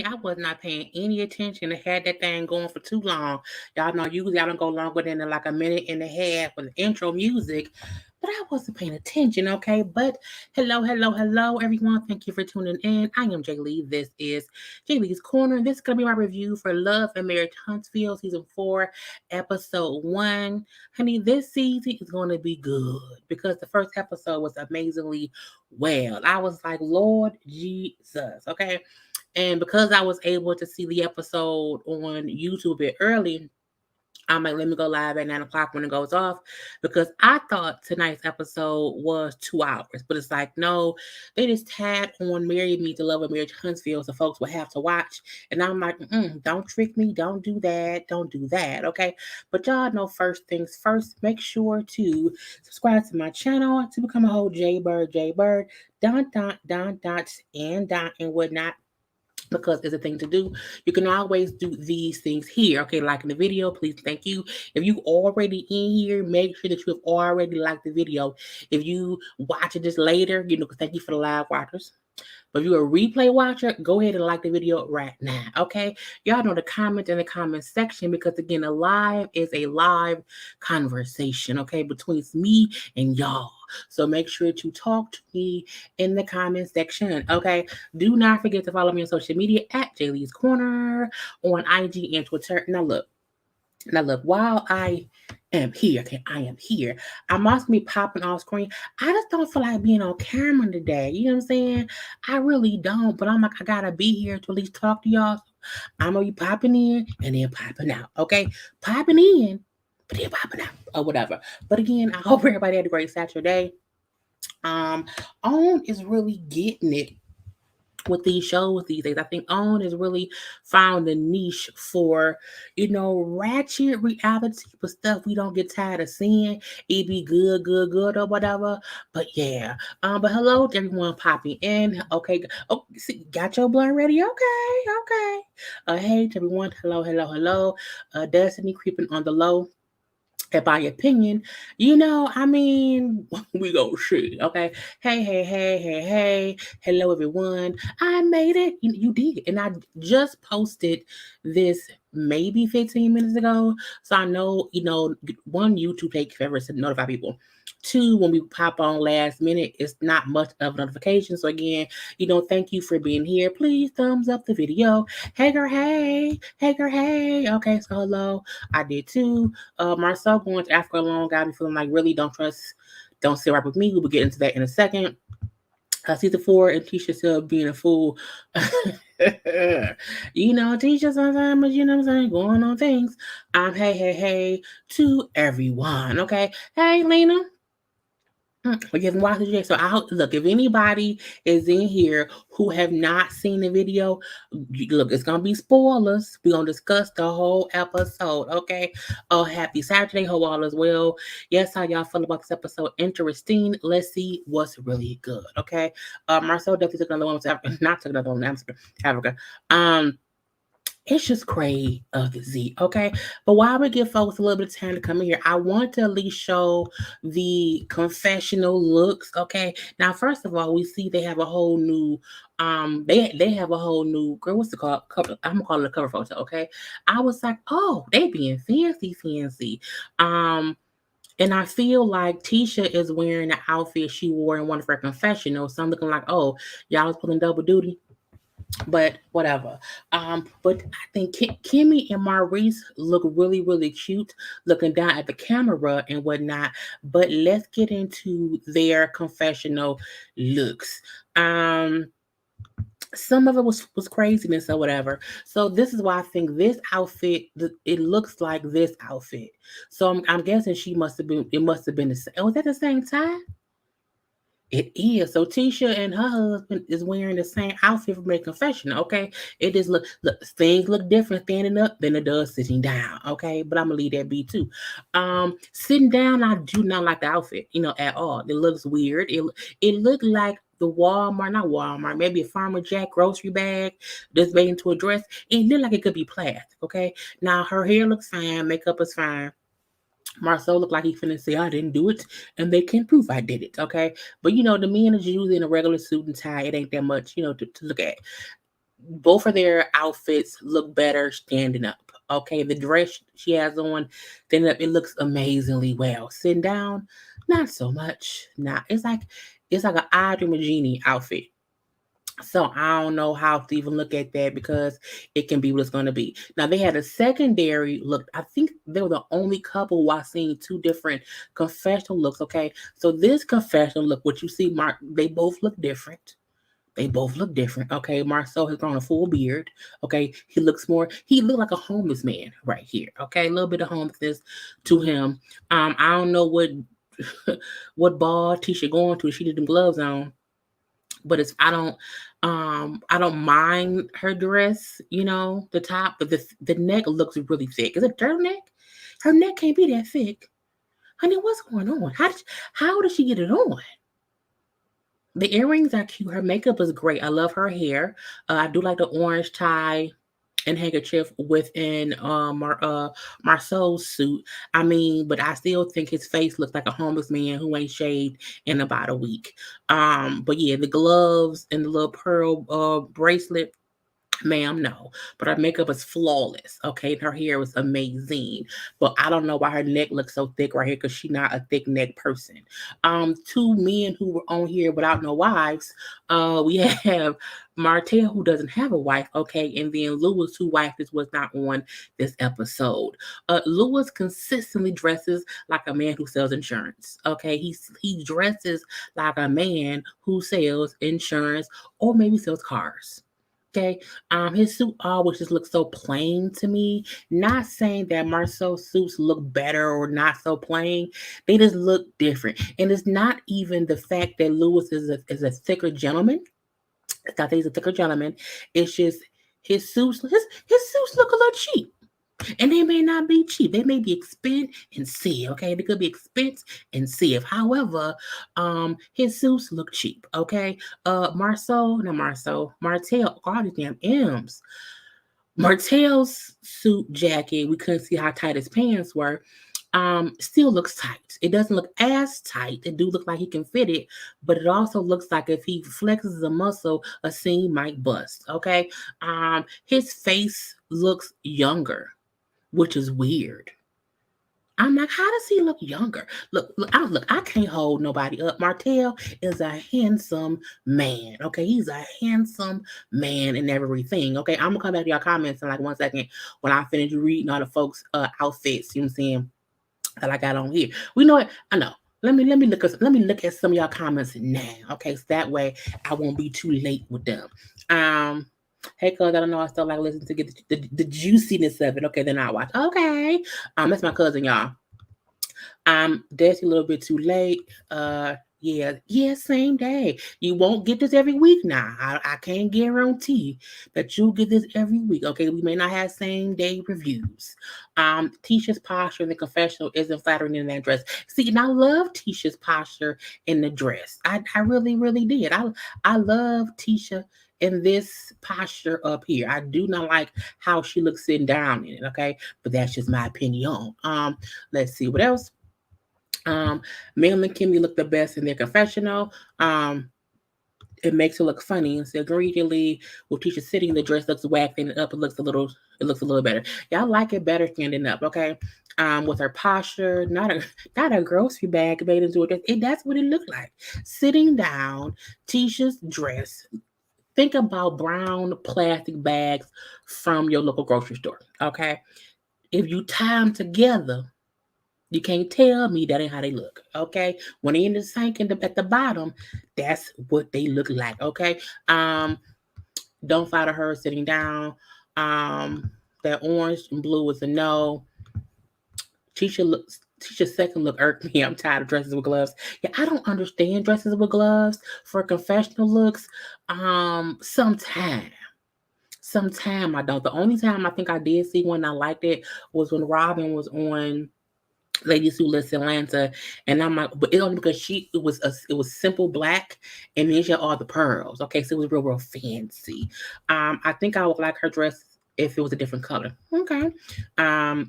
I was not paying any attention and had that thing going for too long. Y'all know usually I don't go longer than like a minute and a half with the intro music, but I wasn't paying attention, okay? But hello, everyone. Thank you for tuning in. I am Jaylee. This is Jaylee's Corner. This is going to be my review for Love and Marriage Huntsville, Season 4, Episode 1. Honey, this season is going to be good because the first episode was amazingly well. I was like, Lord Jesus, okay? And because I was able to see the episode on YouTube a bit early, I'm like, let me go live at 9 o'clock when it goes off because I thought tonight's episode was 2 hours. But it's like, no, they just had on Marry Me to Love and Marriage Huntsville so folks would have to watch. And I'm like, don't trick me. Don't do that. Don't do that. Okay. But y'all know first things first, make sure to subscribe to my channel to become a whole JayBird, and whatnot because it's a thing to do. You can always do these things here. Okay, liking the video, please, thank you. If you already in here, make sure that you have already liked the video. If you watch this later, thank you for the live watchers. But if you're a replay watcher, go ahead and like the video right now, okay? Y'all know to comment in the comment section because, again, a live is a live conversation, okay, between me and y'all. So make sure to talk to me in the comment section, okay? Do not forget to follow me on social media at JayLeesCorner on IG and Twitter. Now, look, while I am here, okay, I am here. I'm also be popping off screen. I just don't feel like being on camera today. You know what I'm saying? I really don't, but I'm like, I gotta be here to at least talk to y'all. I'm gonna be popping in and then popping out, okay? Popping in, but then popping out or whatever. But again, I hope everybody had a great Saturday. On is really getting it with these shows these days. I think OWN has really found a niche for, ratchet reality, but stuff we don't get tired of seeing. It be good, good, good, or whatever. But yeah. But hello to everyone popping in. Okay. Oh, see, got your blunt ready? Okay, okay. Hey to everyone. Hello, hello, hello. Destiny creeping on the low. In my opinion, I mean, we go see, okay? Hey, hey, hey, hey, hey, hello everyone. I made it. You did. And I just posted this maybe 15 minutes ago. So I know, one, YouTube takes forever to notify people. Two, when we pop on last minute, it's not much of a notification. So again, thank you for being here. Please thumbs up the video. Hey girl, hey. Hey girl, hey. Okay, so hello. I did too. Marcel going to Africa alone got me feeling like really don't sit right with me. We'll get into that in a second. Season 4 and Tisha still being a fool. Tisha sometimes, what I'm saying, going on things. Hey, hey, hey to everyone. Okay. Hey, Lena. We haven't watched it yet. So I hope, look, if anybody is in here who have not seen the video, look, it's gonna be spoilers. We're gonna discuss the whole episode. Okay. Oh, happy Saturday, hope all is well. Yes, how y'all feel about this episode? Interesting. Let's see what's really good. Okay. Marcel definitely took another one to Africa. Not took another one to Africa. It's just crazy, okay? But while we give folks a little bit of time to come in here, I want to at least show the confessional looks, okay? Now, first of all, we see they have a whole new, they have a whole new, girl, what's it called? Cover, I'm gonna call it a cover photo, okay? I was like, oh, they being fancy. And I feel like Tisha is wearing the outfit she wore in one of her confessionals. So I'm looking like, oh, y'all was pulling double duty, but whatever. But I think Kimmy and Maurice look really, really cute looking down at the camera and whatnot. But let's get into their confessional looks. Some of it was craziness or whatever. So this is why I think this outfit, it looks like this outfit. So I'm guessing it must have been the same. Was that the same time? It is. So Tisha and her husband is wearing the same outfit from their confession. Okay, it just look things look different standing up than it does sitting down. Okay, but I'm gonna leave that be too. Sitting down, I do not like the outfit, at all. It looks weird. It looked like the Walmart, not Walmart, maybe a Farmer Jack grocery bag that's made into a dress. It looked like it could be plastic. Okay, now her hair looks fine, makeup is fine. Marcel looked like he finna say I didn't do it, and they can prove I did it. Okay, but the men is usually in a regular suit and tie. It ain't that much, to look at. Both of their outfits look better standing up. Okay, the dress she has on, standing up, it looks amazingly well. Sitting down, not so much. Nah, it's like an Audrey Magini outfit. So I don't know how to even look at that because it can be what it's going to be. Now they had a secondary look. I think they were the only couple who I seen two different confessional looks. Okay, so this confessional look, what you see, Mark, they both look different. They both look different. Okay, Marcel has grown a full beard. Okay, he looked like a homeless man right here. Okay, a little bit of homelessness to him. I don't know what what ball Tisha going to. She did them gloves on, but I don't mind her dress, the top, but the neck looks really thick. Is it turtleneck? Her neck can't be that thick. Honey, what's going on? How did she get it on? The earrings are cute. Her makeup is great. I love her hair. I do like the orange tie and handkerchief within Marceau's suit. I mean, but I still think his face looks like a homeless man who ain't shaved in about a week. But yeah, the gloves and the little pearl bracelet, ma'am, no. But her makeup is flawless. Okay, her hair was amazing. But I don't know why her neck looks so thick right here because she's not a thick neck person. Two men who were on here without no wives. We have Martell, who doesn't have a wife, okay, and then Lewis, who wife this was not on this episode. Lewis consistently dresses like a man who sells insurance. Okay, he dresses like a man who sells insurance or maybe sells cars. Okay. His suit always just looks so plain to me. Not saying that Marceau's suits look better or not so plain. They just look different. And it's not even the fact that Lewis is a thicker gentleman. It's not that he's a thicker gentleman. It's just his suits look a little cheap. And they may not be cheap. They may be expensive, okay? They could be expensive. However, his suits look cheap, okay? Martell, all these damn M's. Martell's suit jacket, we couldn't see how tight his pants were. Still looks tight. It doesn't look as tight. It do look like he can fit it, but it also looks like if he flexes a muscle, a seam might bust. Okay. His face looks younger, which is weird. I'm like, how does he look younger? Look, I can't hold nobody up. Martell is a handsome man. Okay, he's a handsome man and everything. Okay, I'm gonna come back to your comments in like 1 second when I finish reading all the folks' outfits. You know what I'm saying? That I got on here. We know it. I know. Let me look at some of y'all comments now. Okay, so that way I won't be too late with them. Hey, cuz, I don't know. I still like listening to get the juiciness of it. Okay, then I'll watch. Okay. That's my cousin, y'all. That's a little bit too late. Yeah, same day. You won't get this every week now. I can't guarantee that you'll get this every week. Okay, we may not have same day reviews. Tisha's posture in the confessional isn't flattering in that dress. See, and I love Tisha's posture in the dress. I really, really did. I love Tisha in this posture up here. I do not like how she looks sitting down in it. Okay, but that's just my opinion. Let's see what else. Mel and Kimmy look the best in their confessional. It makes her look funny. And so immediately with Tisha sitting, the dress looks whacked and up. It looks a little better. Y'all like it better standing up, okay? With her posture, not a grocery bag made into a dress. That's what it looked like. Sitting down, Tisha's dress. Think about brown plastic bags from your local grocery store, okay? If you tie them together, you can't tell me that ain't how they look, okay? When they in the sink at the bottom, that's what they look like, okay? Don't follow her sitting down. That orange and blue is a no. Tisha's second look irked me. I'm tired of dresses with gloves. Yeah, I don't understand dresses with gloves for confessional looks. Sometime I don't. The only time I think I did see one I liked it was when Robin was on Ladies Who List Atlanta, and I'm like, but it only because it was simple black, and then she had all the pearls. Okay, so it was real fancy. I think I would like her dress if it was a different color. Okay.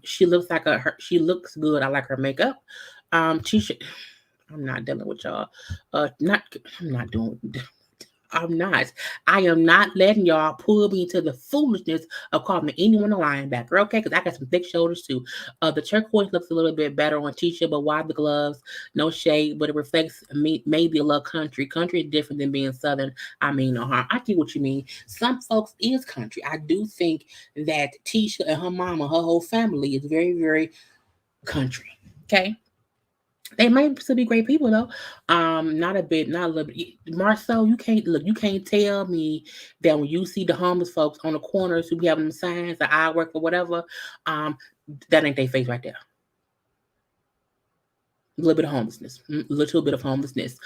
She looks good. I like her makeup. Tisha, I'm not dealing with y'all. Not I'm not doing. I'm not. I am not letting y'all pull me into the foolishness of calling anyone a linebacker, okay? Because I got some thick shoulders too. The turquoise looks a little bit better on Tisha, but why the gloves? No shade, but it reflects me maybe a little country. Country is different than being southern. I mean no harm. I get what you mean. Some folks is country. I do think that Tisha and her mama, her whole family is very, very country. Okay. They might still be great people though. Not a bit, not a little bit. Marcel, you can't tell me that when you see the homeless folks on the corners who be having them signs, the I work or whatever, that ain't their face right there. A little bit of homelessness.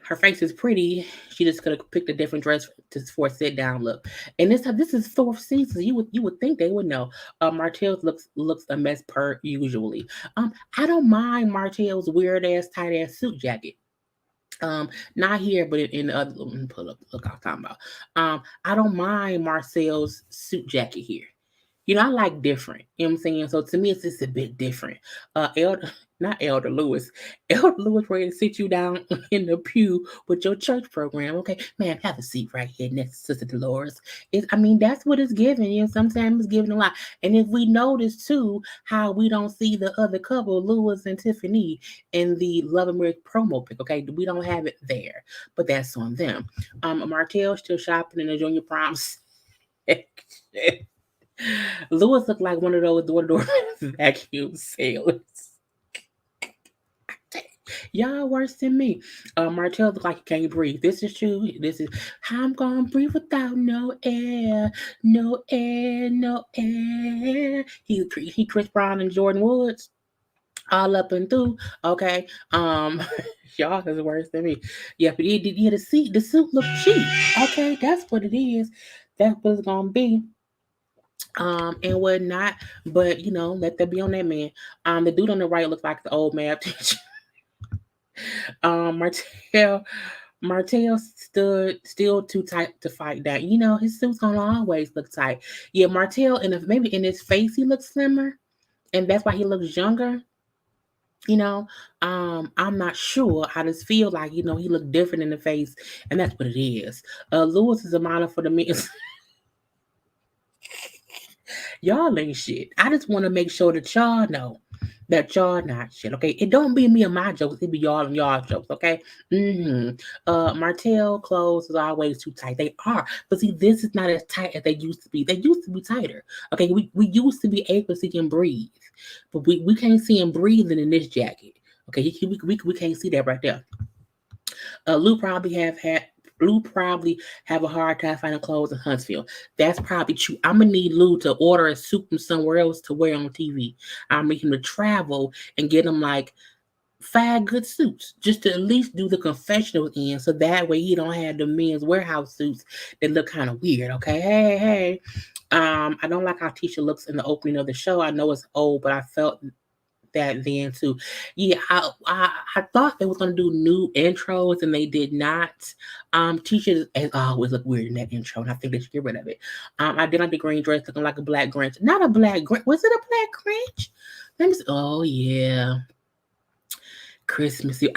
Her face is pretty. She just could have picked a different dress for a sit down look. And this is fourth season. You would think they would know. Martell's looks a mess per usually. I don't mind Martell's weird ass tight ass suit jacket. Not here, but in the other. Let me pull up. Look, I'm talking about. I don't mind Marcel's suit jacket here. I like different. You know what I'm saying? So to me, it's just a bit different. Not Elder Lewis. Elder Lewis ready to sit you down in the pew with your church program. Okay, man, have a seat right here next to Sister Dolores. That's what it's giving. Sometimes it's giving a lot. And if we notice too, how we don't see the other couple, Lewis and Tiffany, in the Love and Marriage promo pic. Okay, we don't have it there, but that's on them. Martell still shopping in the junior prom section. Lewis looked like one of those door-to-door vacuum sailors. Y'all worse than me. Martell looked like he can't breathe. This is true. This is how I'm gonna breathe without no air, no air, no air. He Chris Brown and Jordan Woods. all up and through. Okay, y'all is worse than me. Yeah, but yeah, the suit look cheap. Okay, that's what it is. That's what it's gonna be. And whatnot. But let that be on that man. The dude on the right looks like the old math teacher. Martell. Martell stood still too tight to fight that. His suit's gonna always look tight. Yeah, Martell, and if maybe in his face he looks slimmer, and that's why he looks younger. You know, I'm not sure. I just feel like he looked different in the face, and that's what it is. Lewis is a model for the men. Y'all ain't shit. I just want to make sure that y'all know that y'all not shit. Okay, it don't be me and my jokes. It be y'all and y'all jokes. Okay. Martell clothes is always too tight. They are, but see, this is not as tight as they used to be. They used to be tighter. Okay, we used to be able to see him breathe, but we can't see him breathing in this jacket. Okay, we can't see that right there. Lou probably have had Lou probably have a hard time finding clothes in Huntsville. That's probably true. I'm gonna need Lou to order a suit from somewhere else to wear on TV. I'm need him to travel and get him like 5 good suits just to at least do the confessional in, so that way he don't have the men's warehouse suits that look kind of weird. Okay, hey. I don't like how Tisha looks in the opening of the show. I know it's old, but I felt that then too. Yeah, I thought they was gonna do new intros and they did not. Teachers as always look weird in that intro, and I think they should get rid of it. I did like the green dress looking like a black Grinch. Not a black Grinch. Was it a black Grinch? Let me see. Oh yeah. Christmassy.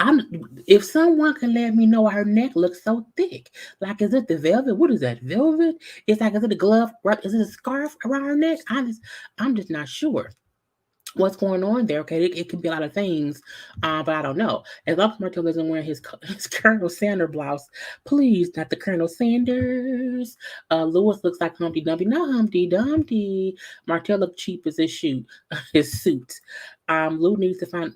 If someone can let me know why her neck looks so thick. Like, is it the velvet? What is that? Velvet? It's like, is it a glove? Right? Is it a scarf around her neck? I'm just not sure what's going on there. Okay, it could be a lot of things, but I don't know. As long as Martell isn't wearing his Colonel Sanders blouse, please, not the Colonel Sanders. Lewis looks like Humpty Dumpty, not Humpty Dumpty. Martell look cheap as his shoe, his suit. Lou needs to find.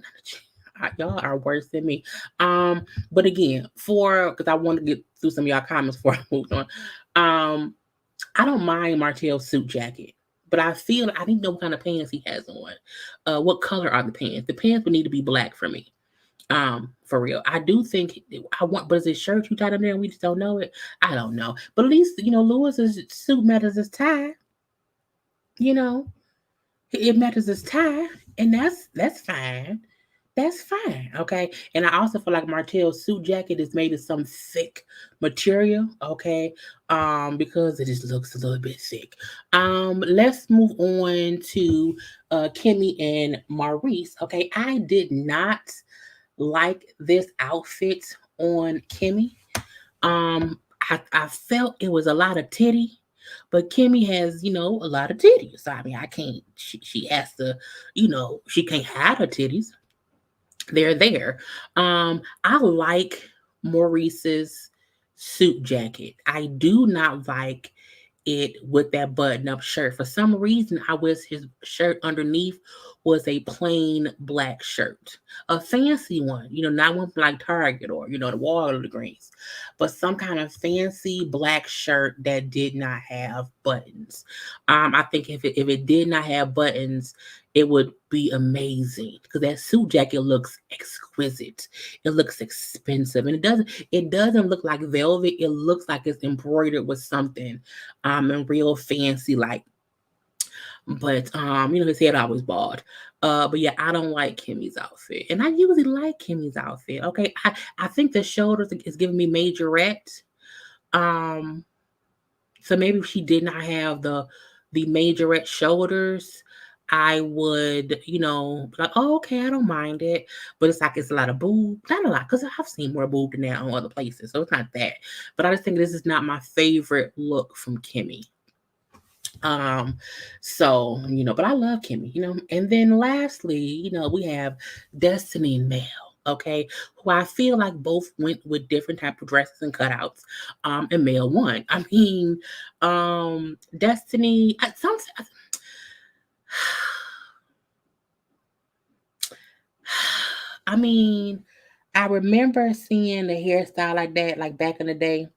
Y'all are worse than me. But again, because I want to get through some of y'all comments before I move on. Um, I don't mind Martell's suit jacket, but I feel I need to know what kind of pants he has on. What color are the pants? The pants would need to be black for me. For real. I do think but is his shirt too tight up there and we just don't know it? I don't know. But at least, Lewis's suit matters his tie. You know, it matters his tie, and that's fine. That's fine, okay? And I also feel like Martell's suit jacket is made of some thick material, okay? Because it just looks a little bit thick. Let's move on to Kimmy and Maurice. Okay, I did not like this outfit on Kimmy. I felt it was a lot of titty, but Kimmy has, a lot of titties. So I mean, I can't. She has to, she can't hide her titties. They're there. I like Maurice's suit jacket. I do not like it with that button up shirt. For some reason, I wish his shirt underneath was a plain black shirt, a fancy one, not one from like Target or, the Walgreens, but some kind of fancy black shirt that did not have buttons. I think if it did not have buttons, it would be amazing because that suit jacket looks exquisite. It looks expensive, and it doesn't look like velvet. It looks like it's embroidered with something, and real fancy like. But his head always bald. But yeah, I don't like Kimmy's outfit, and I usually like Kimmy's outfit. Okay, I think the shoulders is giving me majorette. Um, so maybe if she did not have the majorette shoulders, I would, be like, oh, okay, I don't mind it. But it's like it's a lot of boob. Not a lot, because I've seen more boob than that on other places. So it's not that. But I just think this is not my favorite look from Kimmy. So, but I love Kimmy, And then lastly, we have Destiny and Mel. Okay, who I feel like both went with different type of dresses and cutouts. And Mel won. I mean, Destiny. I mean, I remember seeing the hairstyle like that, like back in the day.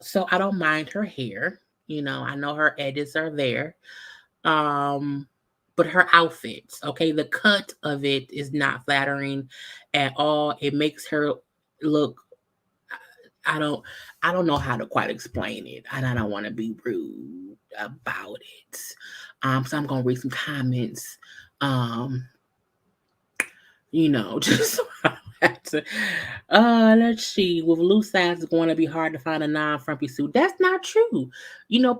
So I don't mind her hair. I know her edges are there. Um, but her outfits, okay, the cut of it is not flattering at all. It makes her look. I don't. I don't know how to quite explain it, and I don't want to be rude about it. So I'm gonna read some comments. Um, just so I don't have to. Let's see. With loose size, it's going to be hard to find a non-frumpy suit. That's not true.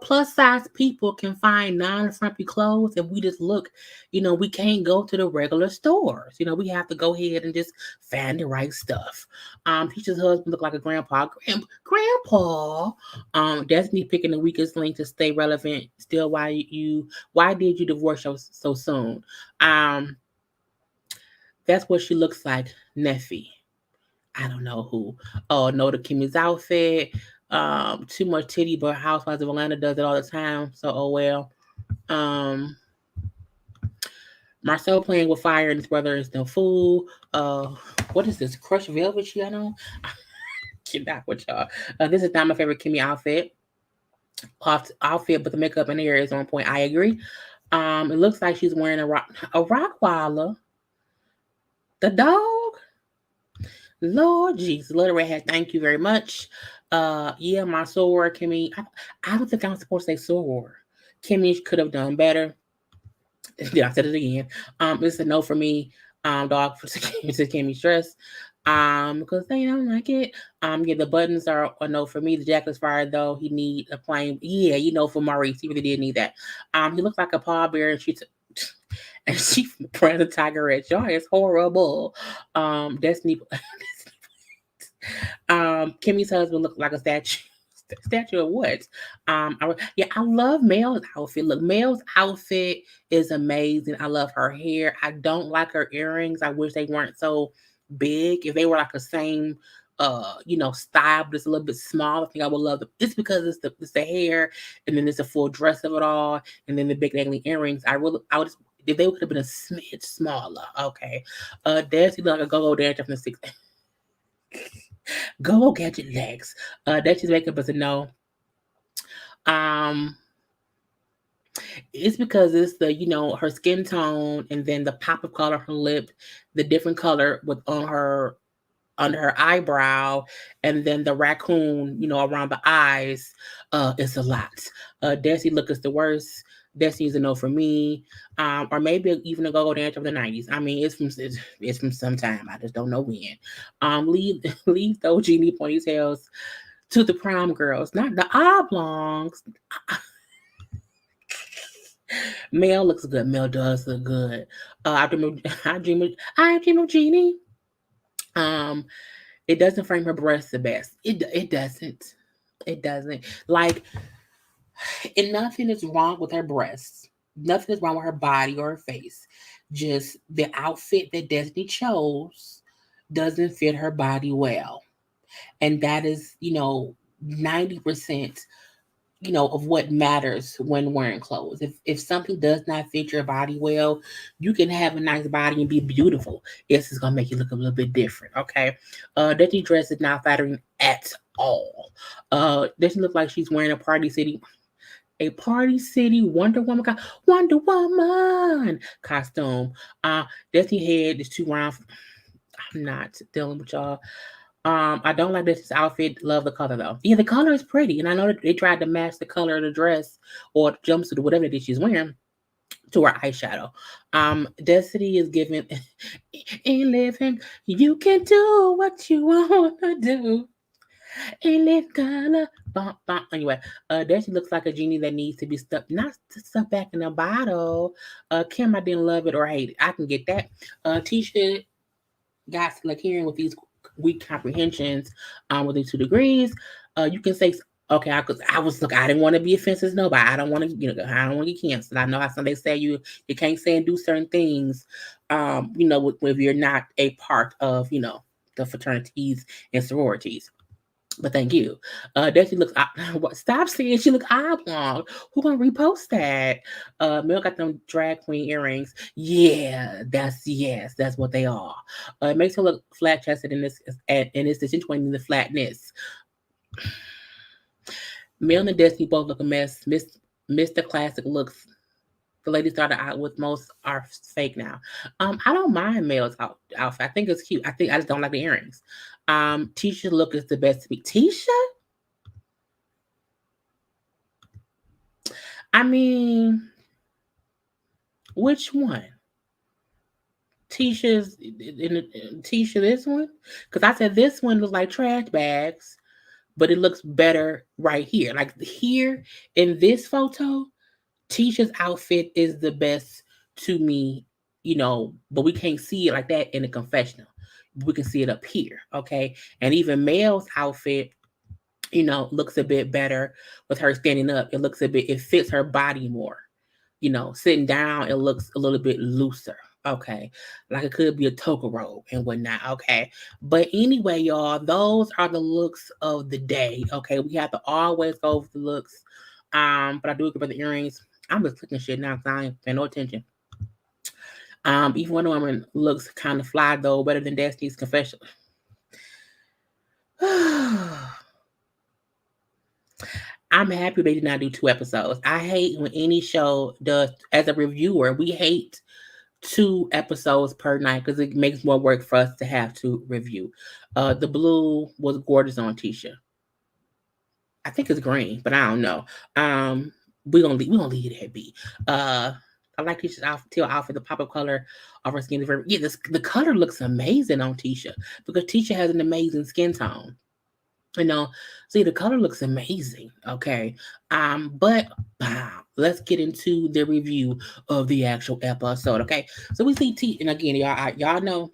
Plus size people can find non-frumpy clothes, and we just look. We can't go to the regular stores. We have to go ahead and just find the right stuff. Teacher's husband looked like a grandpa. Grandpa. Destiny picking the weakest link to stay relevant. Still, why did you divorce so soon? That's what she looks like, Neffy. I don't know who. Oh, no, the Kimmy's outfit. Too much titty, but Housewives of Atlanta does it all the time. So, oh well. Um, Marcel playing with fire and his brother is no fool. What is this? Crushed velvet she got on? Not with y'all. This is not my favorite Kimmy outfit, but the makeup and hair is on point. I agree. It looks like she's wearing a Rottweiler. The dog. Lord Jesus, Little Redhead, thank you very much. Yeah, my soror, Kimmy. I don't think I'm supposed to say soror. Kimmy could have done better. Yeah, I said it again. It's a no for me. Dog for Kimmy's dress. Because they don't like it. Yeah, the buttons are a no for me. The jacket's fire though. He need a plain. Yeah, for Maurice, he really did need that. He looked like a paw bear, and she friend of Tigerette. Y'all is horrible. Destiny. Kimmy's husband looked like a statue. Statue of what? I love Mel's outfit. Look, Mel's outfit is amazing. I love her hair. I don't like her earrings. I wish they weren't so big. If they were like the same style, but it's a little bit small, I think I would love them. It's because it's the hair, and then it's a full dress of it all, and then the big dangly earrings. I would just, if they would have been a smidge smaller. Okay. Dancing like a go-go dancer from the 60s. Go gadget legs. That's just makeup is a no. Um, it's because it's the her skin tone, and then the pop of color on her lip, the different color with on her under her eyebrow, and then the raccoon around the eyes. It's a lot. Desi look is the worst. Destiny's a no for me, or maybe even a go-go dancer of the 90s. I mean, it's from some time. I just don't know when. Leave those genie ponytails to the prom girls, not the oblongs. Mel looks good. Mel does look good. I dream of Genie. It doesn't frame her breasts the best. It doesn't. It doesn't. Like, and nothing is wrong with her breasts. Nothing is wrong with her body or her face. Just the outfit that Destiny chose doesn't fit her body well. And that is, 90%, of what matters when wearing clothes. If something does not fit your body well, you can have a nice body and be beautiful. It's just gonna make you look a little bit different. Okay. Destiny dress is not flattering at all. Destiny look like she's wearing a Party City Wonder Woman costume. Destiny head is too round. I'm not dealing with y'all. I don't like this outfit. Love the color though. Yeah, the color is pretty, and I know that they tried to match the color of the dress or the jumpsuit or whatever it is she's wearing to her eyeshadow. Destiny is giving in living. You can do what you wanna do. In live color. Anyway, Destiny looks like a genie that needs to be stuck, not stuck back in a bottle. Kim, I didn't love it or hate it. I can get that. Tisha got like hearing with these weak comprehensions with these 2 degrees. You can say, okay, I didn't want to be offensive to nobody. I don't want to, I don't want to get canceled. I know how some they say you can't say and do certain things, if you're not a part of, the fraternities and sororities. But thank you. Destiny looks. Stop saying she look oblong. Who gonna repost that? Mel got them drag queen earrings. Yeah, that's what they are. It makes her look flat chested and it's accentuating the flatness. Mel and Destiny both look a mess. Miss the classic looks. The lady started out with most are fake now. I don't mind Mel's outfit. I think it's cute. I think I just don't like the earrings. Tisha's look is the best to me. Tisha? I mean, which one? Tisha's Tisha this one? Because I said this one looks like trash bags, but it looks better right here. Like here in this photo, Tisha's outfit is the best to me, but we can't see it like that in the confessional. We can see it up here, okay? And even Mel's outfit, looks a bit better with her standing up. It fits her body more. Sitting down, it looks a little bit looser. Okay. Like it could be a toga robe and whatnot. Okay. But anyway, y'all, those are the looks of the day. Okay. We have to always go with the looks. But I do agree about the earrings. I'm just clicking shit now because I ain't paying no attention. Even Wonder Woman looks kind of fly though, better than Destiny's Confession. I'm happy they did not do 2 episodes. I hate when any show does, as a reviewer, we hate 2 episodes per night because it makes more work for us to have to review. The blue was gorgeous on Tisha. I think it's green, but I don't know. We gonna leave it at B. I like Tisha's teal outfit, the pop-up color of her skin is very the color looks amazing on Tisha because Tisha has an amazing skin tone. See the color looks amazing. Okay. But let's get into the review of the actual episode. Okay. So we see T and again, y'all know.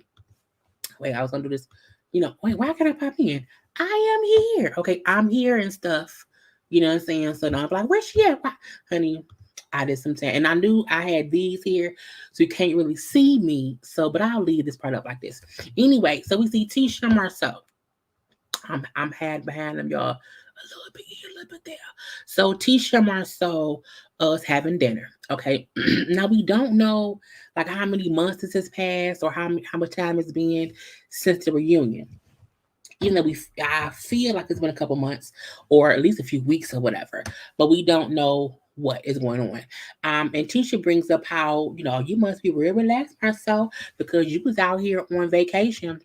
Wait, I was gonna do this. Wait, why can't I pop in? I am here. Okay, I'm here and stuff. You know what I'm saying? So now I'm like, where's she at? Why? Honey, I did some time. And I knew I had these here, so you can't really see me. So, but I'll leave this part up like this. Anyway, so we see Tisha and Marceau. I'm had behind them, y'all. A little bit here, a little bit there. So Tisha Marceau is having dinner. Okay. Now we don't know like how many months this has passed or how much time it's been since the reunion. I feel like it's been a couple months or at least a few weeks or whatever, but we don't know what is going on. And Tisha brings up how, you must be real relaxed, Marceau, because you was out here on vacation.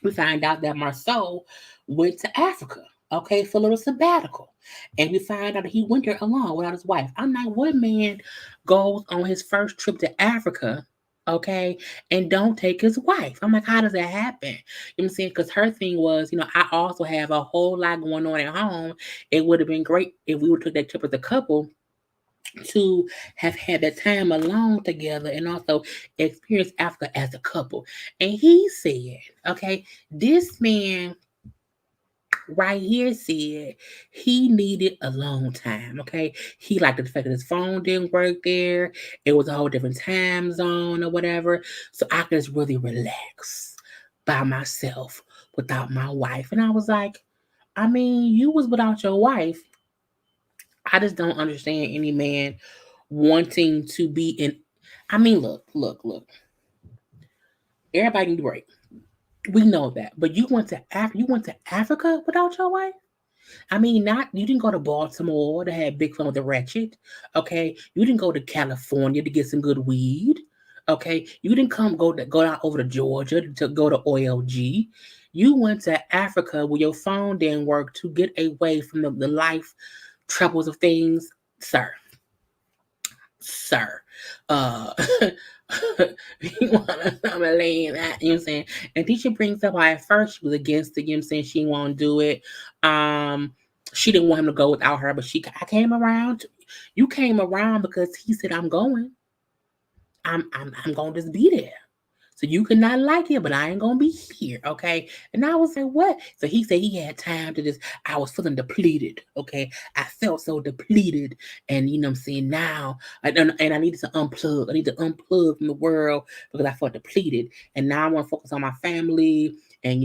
We find out that Marceau went to Africa, okay, for a little sabbatical. And we find out that he went there alone without his wife. I'm like, what man goes on his first trip to Africa, okay, and don't take his wife? I'm like, how does that happen? You know what I'm saying? Because her thing was, I also have a whole lot going on at home. It would have been great if we would have took that trip as a couple to have had that time alone together and also experience Africa as a couple. And he said, okay, this man right here said he needed a long time. Okay. He liked the fact that his phone didn't work there. It was a whole different time zone or whatever. So I could just really relax by myself without my wife. And I was like, I mean, you was without your wife. I just don't understand any man wanting to be in. I mean, look. Everybody need a break. We know that, but you went to Africa without your wife. I mean, not you didn't go to Baltimore to have big fun with the ratchet. Okay, you didn't go to California to get some good weed. Okay, you didn't go out over to Georgia to go to OLG. You went to Africa where your phone didn't work to get away from the life troubles of things, sir. Sir. Uh you wanna I'm laying that, you know what I'm saying? And Tisha brings up how at first she was against it, you know what I'm saying? She didn't want to do it. She didn't want him to go without her, but I came around. You came around because he said, I'm going. I'm gonna just be there. So you could not like it, but I ain't gonna be here, okay? And I was like, what? So he said he had time to just, I was feeling depleted, okay? I felt so depleted. And you know what I'm saying? Now, and I needed to unplug. I need to unplug from the world because I felt depleted. And now I want to focus on my family and,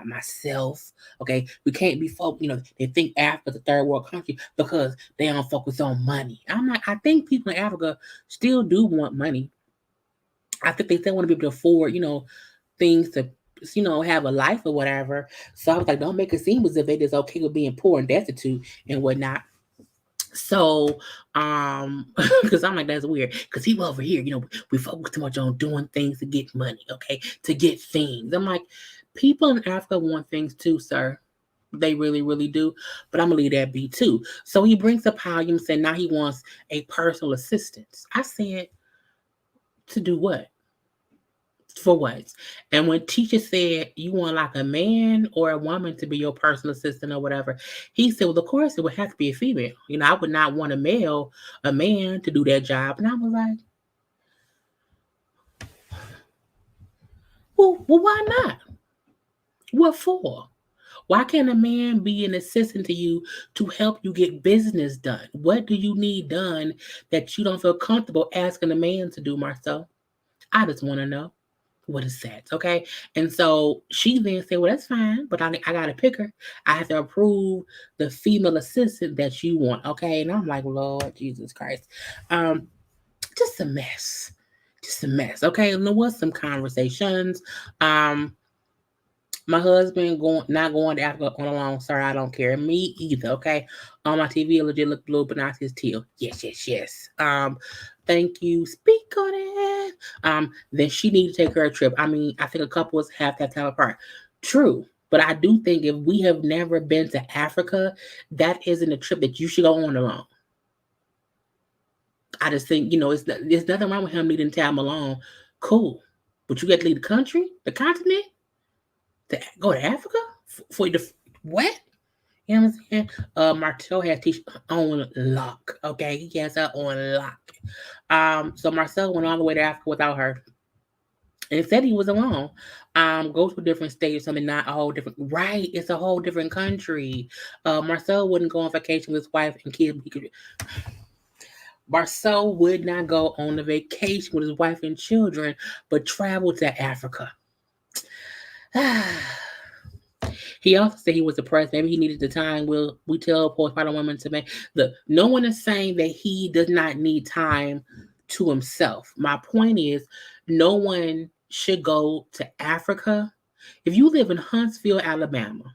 myself, okay? We can't be focused, they think Africa's a third world country because they don't focus on money. I'm like, I think people in Africa still do want money. I think they still want to be able to afford, things to, have a life or whatever. So I was like, don't make it seem as if they just okay with being poor and destitute and whatnot. So, because I'm like, that's weird. Because he over here, we focus too much on doing things to get money, okay, to get things. I'm like, people in Africa want things too, sir. They really, really do. But I'm gonna leave that be too. So he brings up how you said now he wants a personal assistant. I said, to do what? For what? And when teacher said you want like a man or a woman to be your personal assistant or whatever, he said, well, of course it would have to be a female. I would not want a man to do that job. And I was like, well, why not? What for? Why can't a man be an assistant to you to help you get business done? What do you need done that you don't feel comfortable asking a man to do, Marcel? I just want to know. What is that? Okay. And so she then said, well, that's fine, but I got to pick her. I have to approve the female assistant that you want. Okay. And I'm like, Lord Jesus Christ. Um, just a mess. Just a mess. Okay. And there was some conversations. Um, my husband not going to Africa on alone. Sorry, I don't care. Me either. Okay. On my TV, it legit look blue, but not his teal. Yes, yes, yes. Thank you. Speak on it. Then she need to take her a trip. I mean, I think a couples have to have time apart. True. But I do think if we have never been to Africa, that isn't a trip that you should go on alone. I just think, there's nothing wrong with him needing time alone. Cool. But you got to leave the continent, to go to Africa for the what? You know what I'm saying? Marcel has teacher on lock. Okay, he has her on lock. So Marcel went all the way to Africa without her, and said he was alone. Go to a different state or something, not a whole different. Right, it's a whole different country. Marcel wouldn't go on vacation with his wife and kids. Marcel would not go on a vacation with his wife and children, but travel to Africa. He also said he was depressed. Maybe he needed the time. We tell postpartum women to make no one is saying that he does not need time to himself. My point is, no one should go to Africa. If you live in Huntsville, Alabama,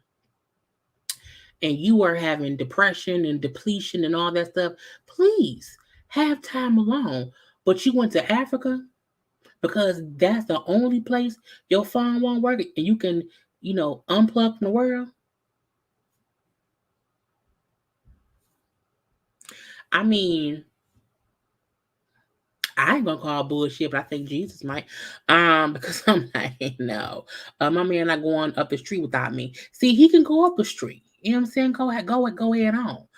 and you are having depression and depletion and all that stuff, please have time alone. But you went to Africa because that's the only place your phone won't work and you can, unplug from the world. I mean, I ain't gonna call bullshit, but I think Jesus might. Because I'm like, no. My man not going up the street without me. See, he can go up the street. You know what I'm saying? Go ahead on.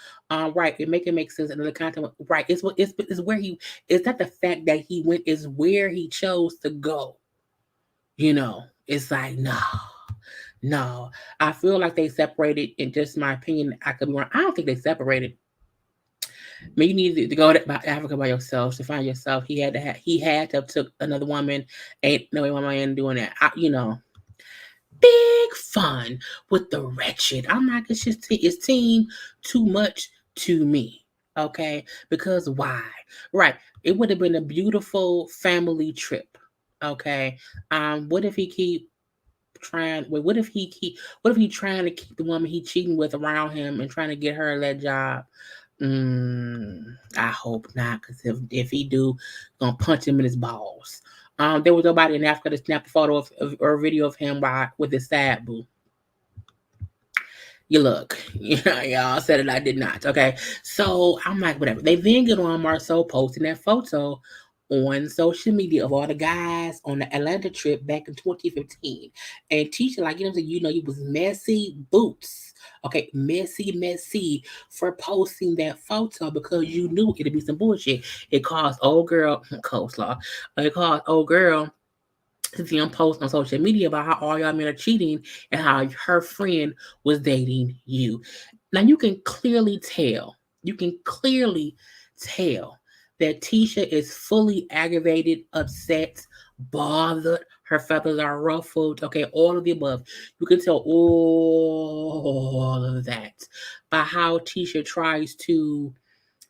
Right. It makes sense in the content. Right. It's where it's not the fact that he went, is where he chose to go. It's like, no. I feel like they separated, in just my opinion. I could be wrong. I don't think they separated. Maybe you need to go to Africa by yourself to find yourself. He had to have took another woman. Ain't no way my man doing that. Big fun with the wretched. I'm like, it's team too much to me. Okay, because why? Right, it would have been a beautiful family trip. Okay, what if he keep trying? Wait, what if he trying to keep the woman he cheating with around him and trying to get her that job? I hope not, because if he do, gonna punch him in his balls. There was nobody in Africa to snap a photo or a video of him with his sad boo. You look, y'all said it, I did not. Okay, so I'm like, whatever. They then get on Marcel posting that photo on social media of all the guys on the Atlanta trip back in 2015, and teacher like, you was messy boots. Okay, messy for posting that photo because you knew it'd be some bullshit. It caused old girl coleslaw. It caused old girl to see him post on social media about how all y'all men are cheating and how her friend was dating you. Now you can clearly tell. That Tisha is fully aggravated, upset, bothered. Her feathers are ruffled. Okay, all of the above. You can tell all of that by how Tisha tries to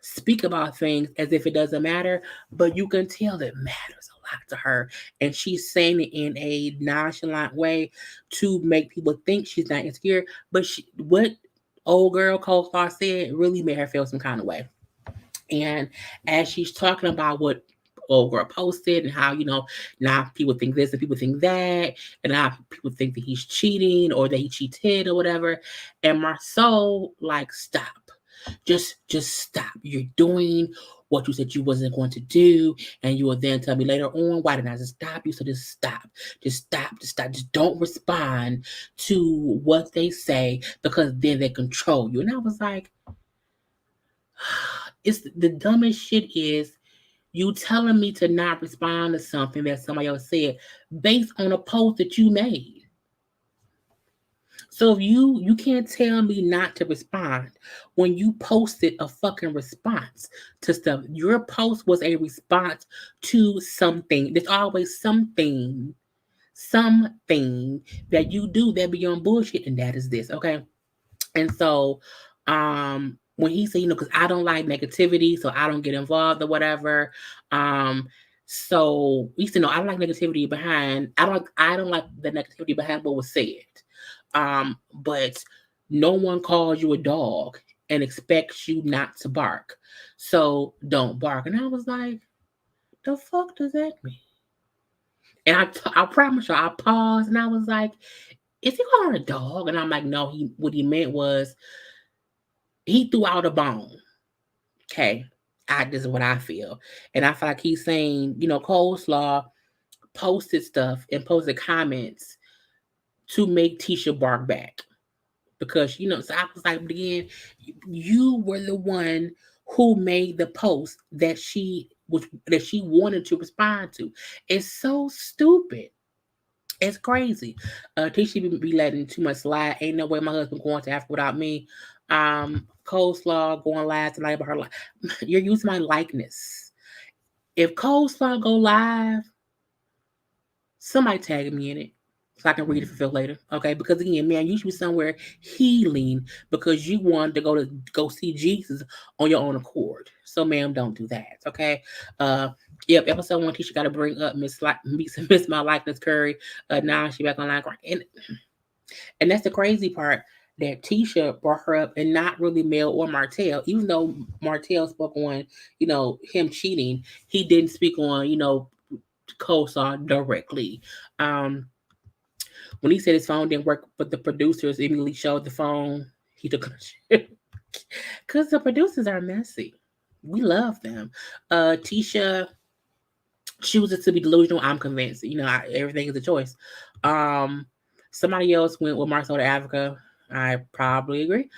speak about things as if it doesn't matter, but you can tell it matters a lot to her. And she's saying it in a nonchalant way to make people think she's not insecure. But what old girl Coleslaw said really made her feel some kind of way. And as she's talking about what old girl posted and how, now people think this and people think that, and now people think that he's cheating or that he cheated or whatever. And Marceau, like, stop. Just stop. You're doing what you said you wasn't going to do, and you will then tell me later on, why didn't I just stop you? So just stop. Just stop. Just stop. Just don't respond to what they say, because then they control you. And I was like, it's the dumbest shit is you telling me to not respond to something that somebody else said based on a post that you made. So if you can't tell me not to respond when you posted a fucking response to stuff. Your post was a response to something. There's always something that you do that be on bullshit, and that is this, okay? And so, when he said, because I don't like negativity, so I don't get involved or whatever. So he said, no, I don't like negativity behind. I don't like the negativity behind what was said. But no one calls you a dog and expects you not to bark. So don't bark. And I was like, the fuck does that mean? And I promise you, I paused and I was like, is he calling her a dog? And I'm like, no, what he meant was he threw out a bone. Okay. This is what I feel. And I feel like he's saying, Coleslaw posted stuff and posted comments to make Tisha bark back. Because, so I was like, again, you were the one who made the post that she wanted to respond to. It's so stupid. It's crazy. Tisha be letting too much slide. Ain't no way my husband going to Africa without me. Coleslaw going live tonight about her life. You're using my likeness. If Coleslaw go live, somebody tag me in it so I can read it for Phil later. Okay, because again, man, you should be somewhere healing because you wanted to go see Jesus on your own accord. So, ma'am, don't do that. Okay. Yep. Episode 1, Tisha got to bring up Miss My Likeness Curry. Now she back online, and that's the crazy part. That Tisha brought her up and not really Mel or Martell, even though Martell spoke on, him cheating, he didn't speak on, Coleslaw directly. When he said his phone didn't work, but the producers immediately showed the phone, he took it. Because the producers are messy. We love them. Tisha chooses to be delusional. I'm convinced. Everything is a choice. Somebody else went with Marcel to Africa. I probably agree.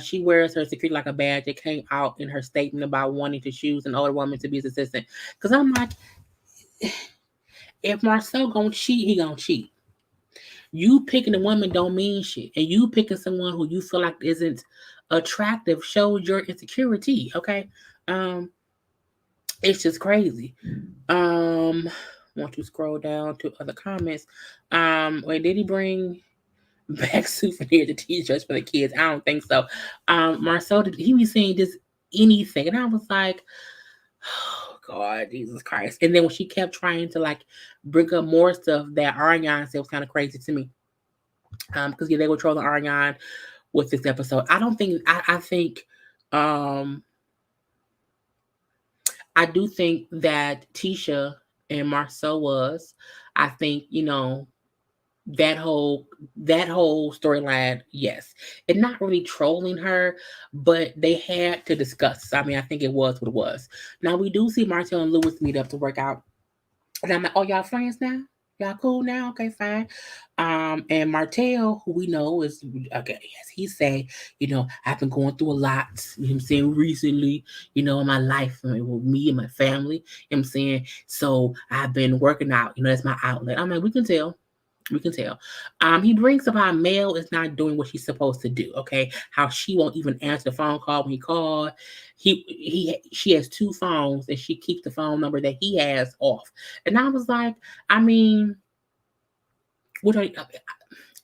She wears her security like a badge. It came out in her statement about wanting to choose an older woman to be his assistant. Because I'm like, if Marcel gonna cheat, he gonna cheat. You picking a woman don't mean shit. And you picking someone who you feel like isn't attractive shows your insecurity, okay? It's just crazy. Want to scroll down to other comments. Wait, did he bring back souvenirs to t-shirts for the kids? I don't think so. Marcel, did he be saying just anything? And I was like, oh God, Jesus Christ. And then when she kept trying to like bring up more stuff that Ariane said was kind of crazy to me. Because they were trolling Ariane with this episode. I think I do think that Tisha and Marcel was. I think, that whole storyline, yes. And not really trolling her, but they had to discuss. I mean, I think it was what it was. Now we do see Marcel and Lewis meet up to work out. And I'm like, oh, y'all friends now? Y'all cool now? Okay, fine. And Martell, who we know is, okay, as he say, I've been going through a lot, I'm saying, recently, in my life, with me and my family, I'm saying, so I've been working out, that's my outlet. I'm like, we can tell. He brings up how Mel is not doing what she's supposed to do, okay? How she won't even answer the phone call when he called. She has 2 phones and she keeps the phone number that he has off. And I was like, I mean,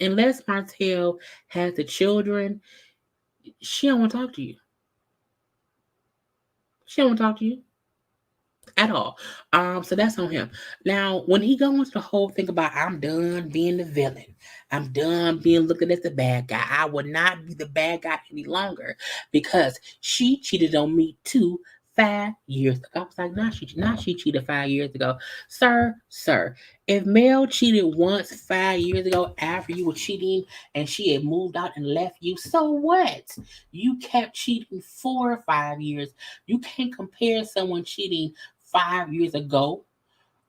unless Martell has the children, she don't want to talk to you. She don't want to talk to you at all. So that's on him. Now, when he goes into the whole thing about I'm done being the villain, I'm done being looked at as the bad guy. I will not be the bad guy any longer because she cheated on me too 5 years ago. I was like, she cheated 5 years ago. Sir, if Mel cheated once 5 years ago after you were cheating and she had moved out and left you, so what? You kept cheating 4 or 5 years. You can't compare someone cheating 5 years ago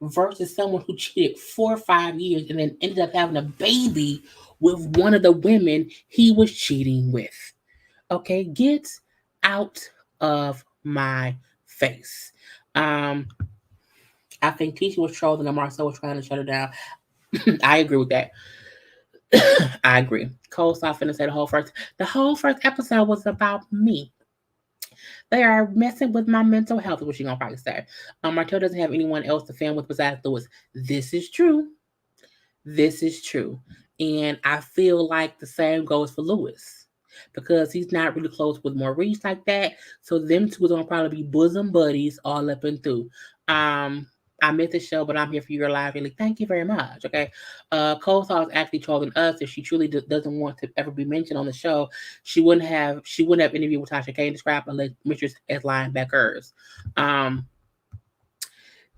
versus someone who cheated 4 or 5 years and then ended up having a baby with one of the women he was cheating with. Okay, get out of my face. Um, I think Tisha was trolling and Marcel was trying to shut her down. I agree with that. I agree. Cole saw finna say the whole first episode was about me. They are messing with my mental health, is what she gonna probably say. Martell doesn't have anyone else to film with besides Lewis. This is true. This is true. And I feel like the same goes for Lewis because he's not really close with Maurice like that. So them two are gonna probably be bosom buddies all up and through. Um, I missed the show, but I'm here for your live. Really, thank you very much. Okay, Cole Saw is actually trolling us. If she truly doesn't want to ever be mentioned on the show, she wouldn't have interviewed with Tasha K. described alleged mistress as linebackers. Um,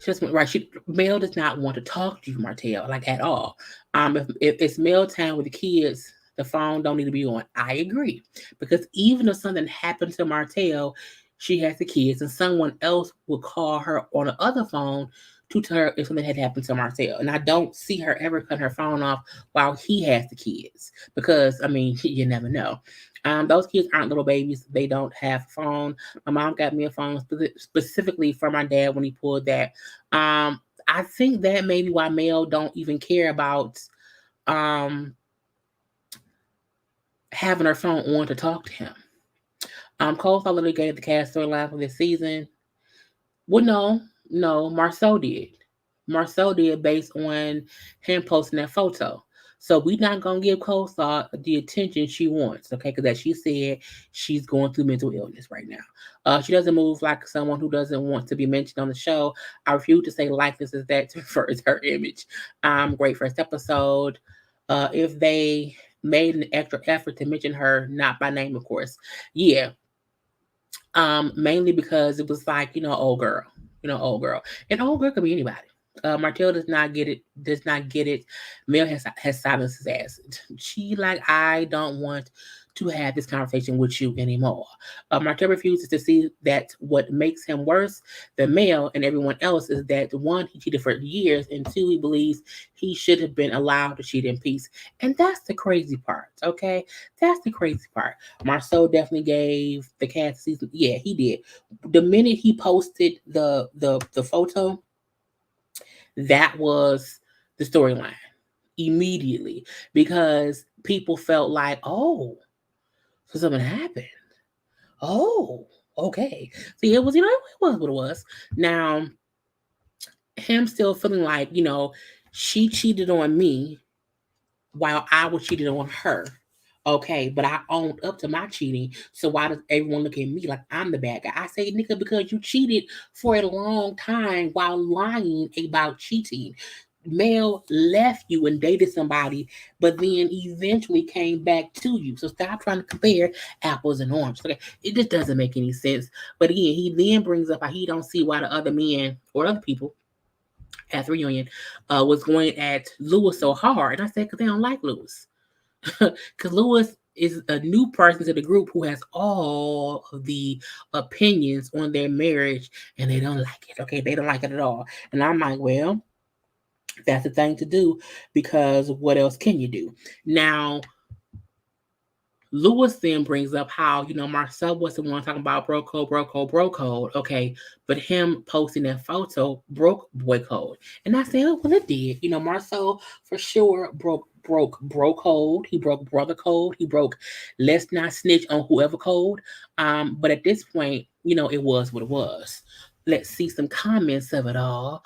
just right. Mel does not want to talk to you, Martell, like at all. If it's mail time with the kids, the phone don't need to be on. I agree because even if something happened to Martell, she has the kids, and someone else will call her on the other phone to tell her if something had happened to Martell. And I don't see her ever cut her phone off while he has the kids because I mean you never know. Those kids aren't little babies. They don't have a phone. My mom got me a phone specifically for my dad when he pulled that. I think that may be why Mel don't even care about um, having her phone on to talk to him. Cole literally gave the cast storyline for this season. Well, no, Marceau did. Marceau did based on him posting that photo. So we're not gonna give Coleslaw the attention she wants, okay? Because as she said, she's going through mental illness right now. She doesn't move like someone who doesn't want to be mentioned on the show. I refuse to say likeness is that to refer to her image. Great first episode. If they made an extra effort to mention her, not by name, of course. Yeah, mainly because it was like, old girl. And old girl could be anybody. Martell does not get it, Mel has silenced his ass. She like, I don't want to have this conversation with you anymore. Martell refuses to see that what makes him worse than Mel and everyone else is that one, he cheated for years, and two, he believes he should have been allowed to cheat in peace. And that's the crazy part, okay? That's the crazy part. Marceau definitely gave the cast season. Yeah, he did. The minute he posted the photo, that was the storyline immediately because people felt like, oh, so something happened. Oh, okay. See, it was, it was what it was. Now, him still feeling like, she cheated on me while I was cheating on her. Okay, but I owned up to my cheating. So why does everyone look at me like I'm the bad guy? I say, nigga, because you cheated for a long time while lying about cheating. Mel left you and dated somebody, but then eventually came back to you. So stop trying to compare apples and oranges. Okay, it just doesn't make any sense. But again, he then brings up how he don't see why the other men or other people at the reunion was going at Lewis so hard. And I said, because they don't like Lewis. Because Lewis is a new person to the group who has all of the opinions on their marriage and they don't like it. Okay, they don't like it at all. And I'm like, well, that's the thing to do because what else can you do? Now, Lewis then brings up how, Marcel was the one talking about bro code, bro code, bro code. Okay. But him posting that photo broke boy code. And I said, oh, well, it did. Marcel for sure broke bro code. He broke brother code. He broke let's not snitch on whoever code. But at this point, it was what it was. Let's see some comments of it all.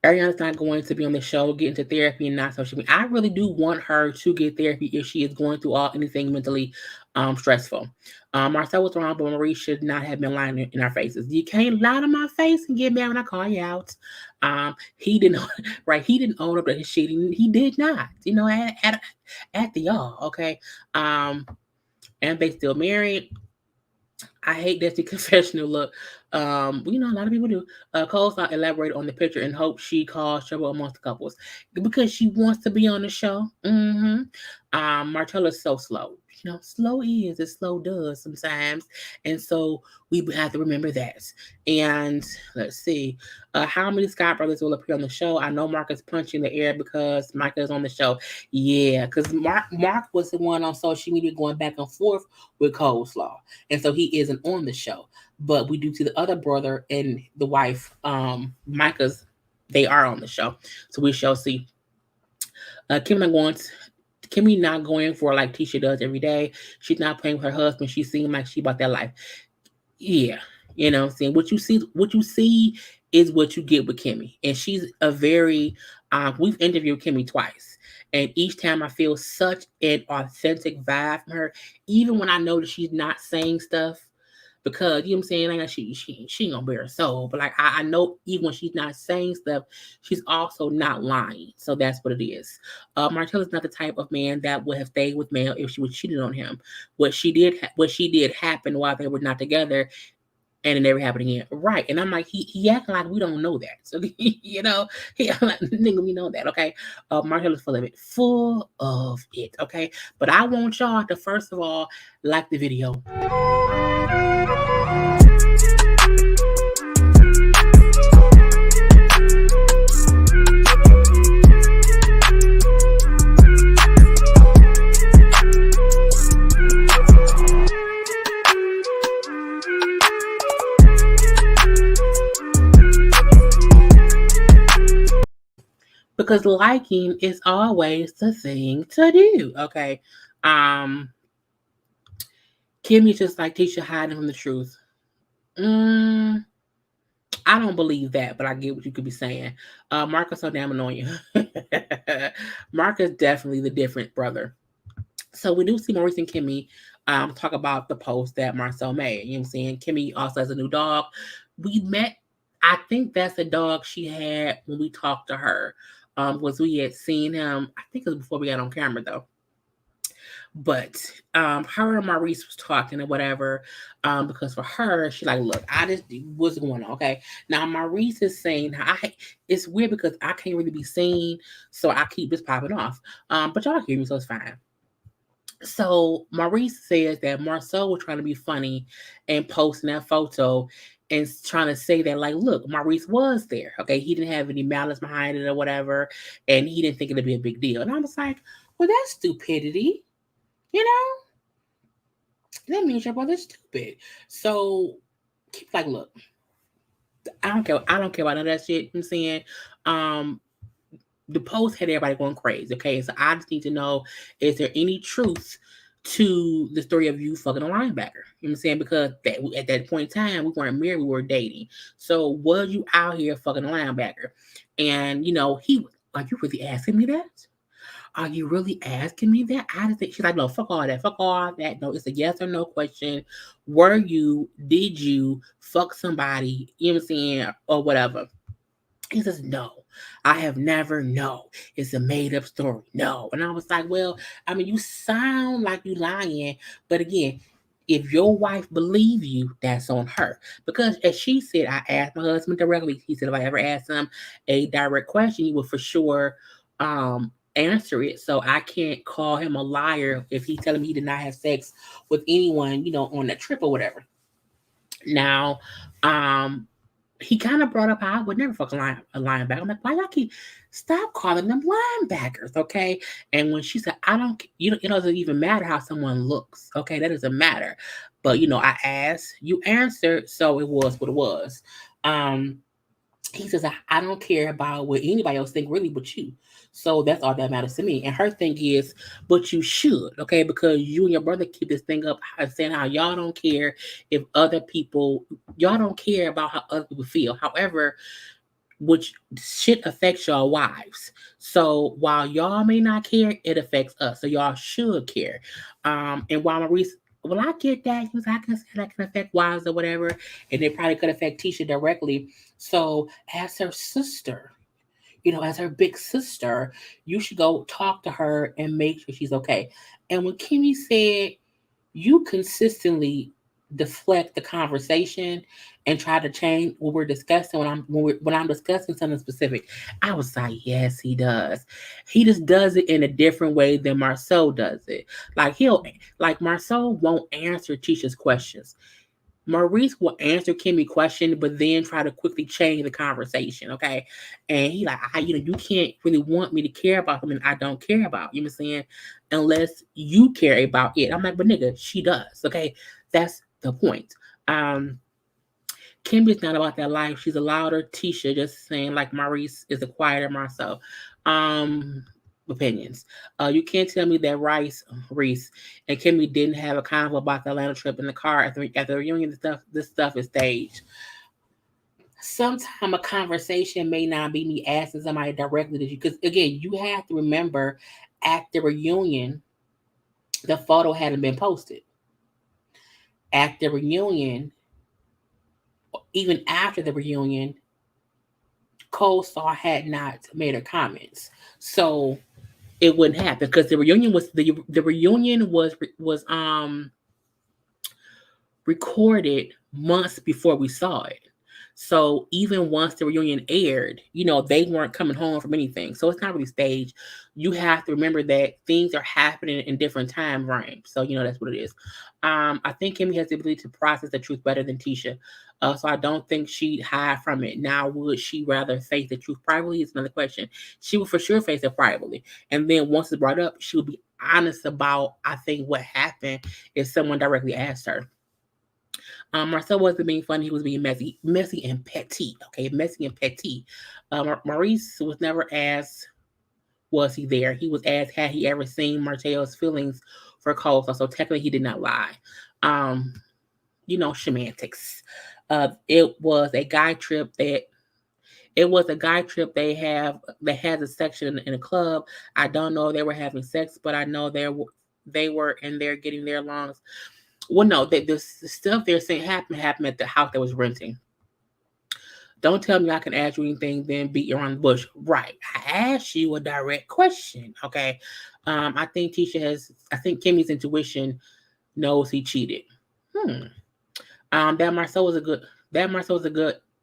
Ariana's not going to be on the show, get into therapy and not social media. I really do want her to get therapy if she is going through anything mentally stressful. Marcel was wrong, but Marie should not have been lying in our faces. You can't lie to my face and get mad when I call you out. He didn't, right? He didn't own up to his shit. He did not, at the y'all, okay? And they still married. I hate that's the confessional look. A lot of people do. Coleslaw elaborate on the picture and hope she caused trouble amongst the couples because she wants to be on the show. Martella's so slow. Slow is as slow does sometimes, and so we have to remember that. And let's see, how many Scott brothers will appear on the show? I know Mark is punching the air because Micah is on the show. Yeah, because Mark was the one on social media going back and forth with Coleslaw, and so he isn't on the show. But we do see the other brother and the wife, Micah's, they are on the show, so we shall see. Kimmy not going for like Tisha does every day. She's not playing with her husband. She seems like she about that life. Yeah, what I'm saying. What you see is what you get with Kimmy, and she's a very. We've interviewed Kimmy twice, and each time I feel such an authentic vibe from her, even when I know that she's not saying stuff. Because you know what I'm saying, like she ain't gonna bear her soul, but like I know even when she's not saying stuff, she's also not lying. So that's what it is. Martella's not the type of man that would have stayed with Mel if she was cheated on him. What she did happened while they were not together, and it never happened again. Right. And I'm like, he acting like we don't know that. So he like, nigga, we know that, okay? Martella's full of it. Full of it, okay? But I want y'all to first of all like the video. Because liking is always the thing to do. Okay. Kimmy's just like Tisha hiding from the truth. I don't believe that, but I get what you could be saying. Marcus so damn annoying. Marcus definitely the different brother. So we do see Maurice and Kimmy talk about the post that Marcel made. You know what I'm saying? Kimmy also has a new dog. We met, I think that's the dog she had when we talked to her. Was we had seen him, I think it was before we got on camera though. But her and Maurice was talking or whatever, because for her, she like, look, I just what's going on, okay? Now Maurice is saying it's weird because I can't really be seen, so I keep this popping off. But y'all hear me, so it's fine. So Maurice says that Marcel was trying to be funny and posting that photo and trying to say that, like, look, Maurice was there. Okay, he didn't have any malice behind it or whatever, and he didn't think it'd be a big deal. And I was like, well, that's stupidity, you know? That means your brother's stupid. So keep like, look, I don't care. I don't care about none of that shit. I'm saying, the post had everybody going crazy. Okay, so I just need to know: is there any truth to the story of you fucking a linebacker? You know what I'm saying? Because at that point in time, we weren't married; we were dating. So was you out here fucking a linebacker? And he like, you really asking me that? Are you really asking me that? I just think she's like, no, fuck all that. Fuck all that. No, it's a yes or no question. Did you fuck somebody, you know what I'm saying, or whatever? He says, no, I have never, no. It's a made up story. No. And I was like, well, I mean, you sound like you lying. But again, if your wife believe you, that's on her. Because as she said, I asked my husband directly. He said if I ever asked him a direct question, he would for sure answer it. So I can't call him a liar if he's telling me he did not have sex with anyone, on that trip or whatever. Now, he kind of brought up how I would never fuck a linebacker. I'm like, why y'all keep stop calling them linebackers, okay? And when she said, I don't, it doesn't even matter how someone looks, okay? That doesn't matter. But I asked, you answered, so it was what it was. He says, I don't care about what anybody else think really but you. So that's all that matters to me. And her thing is, but you should, okay? Because you and your brother keep this thing up saying how y'all don't care if y'all don't care about how other people feel. However, which shit affects y'all wives. So while y'all may not care, it affects us. So y'all should care. And while Maurice, well, I get that. He was like, I can say that can affect wives or whatever. And it probably could affect Tisha directly. So as her sister, as her big sister, you should go talk to her and make sure she's okay. And when Kimmy said, you consistently deflect the conversation and try to change what we're discussing when I'm discussing something specific. I was like, yes, he does. He just does it in a different way than Marceau does it. Like Marceau won't answer Tisha's questions. Maurice will answer Kimmy's question, but then try to quickly change the conversation. Okay, and he like, you can't really want me to care about something I don't care about. You know what I'm saying? Unless you care about it. I'm like, but nigga, she does. Okay, that's the point. Um, Kimmy's not about that life. She's a louder Tisha, just saying like Maurice is a quieter Marcel. Um, Opinions. You can't tell me that Reese, and Kimmy didn't have a convo about the Atlanta trip in the car at the reunion. This stuff is staged. Sometimes a conversation may not be me asking somebody directly to you, because again, you have to remember at the reunion, the photo hadn't been posted. At the reunion, even after the reunion, Co-Star had not made her comments, so it wouldn't happen because the reunion was recorded months before we saw it. So even once the reunion aired, they weren't coming home from anything. So it's not really staged. You have to remember that things are happening in different time frames. So that's what it is. I think Kimmy has the ability to process the truth better than Tisha. So I don't think she'd hide from it. Now, would she rather face the truth privately? Is another question. She would for sure face it privately. And then once it's brought up, she would be honest about, I think, what happened if someone directly asked her. Marcel wasn't being funny; he was being messy and petty. Okay, messy and petty. Maurice was never asked, "Was he there?" He was asked, "Had he ever seen Marteo's feelings for Cole?" So technically, he did not lie. Um, semantics. It was a guy trip that. It was a guy trip they have that has a section in a club. I don't know if they were having sex, but I know they were in there getting their lungs. Well, no, the stuff they're saying happened at the house that was renting. Don't tell me I can ask you anything, then beat around the bush. Right. I asked you a direct question. Okay. I think Kimmy's intuition knows he cheated. Hmm. That Marcel was a good, that Marcel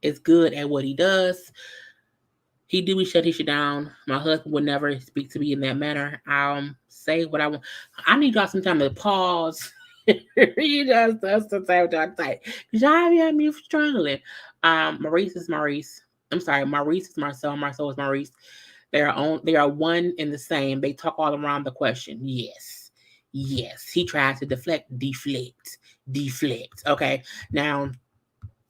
is good at what he does. He do shut Tisha down. My husband would never speak to me in that manner. Say what I want. I need y'all some time to pause. That's the same time tight. Cause y'all be me struggling. Maurice is Maurice. I'm sorry, Maurice is Marcel. Marcel is Maurice. They are one and the same. They talk all around the question. Yes. Yes. He tries to deflect. Okay. Now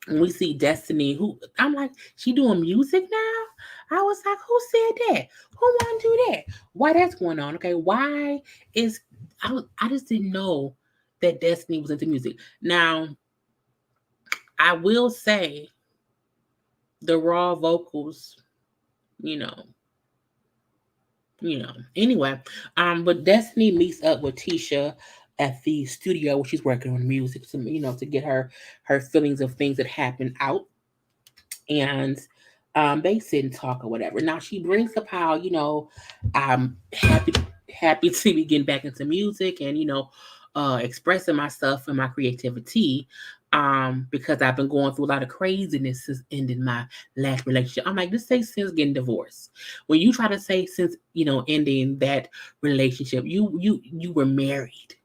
when we see Destiny, who I'm like, she doing music now? I was like, who said that? Who want to do that? Why that's going on? Okay, why is I just didn't know that Destiny was into music. Now, I will say the raw vocals, you know, Anyway, but Destiny meets up with Tisha at the studio where she's working on music to get her feelings of things that happened out, and they sit and talk or whatever. Now she brings up how I'm happy to be getting back into music and expressing myself and my creativity. Because I've been going through a lot of craziness since ending my last relationship. I'm like, this say since getting divorced. When you try to say since ending that relationship, you were married.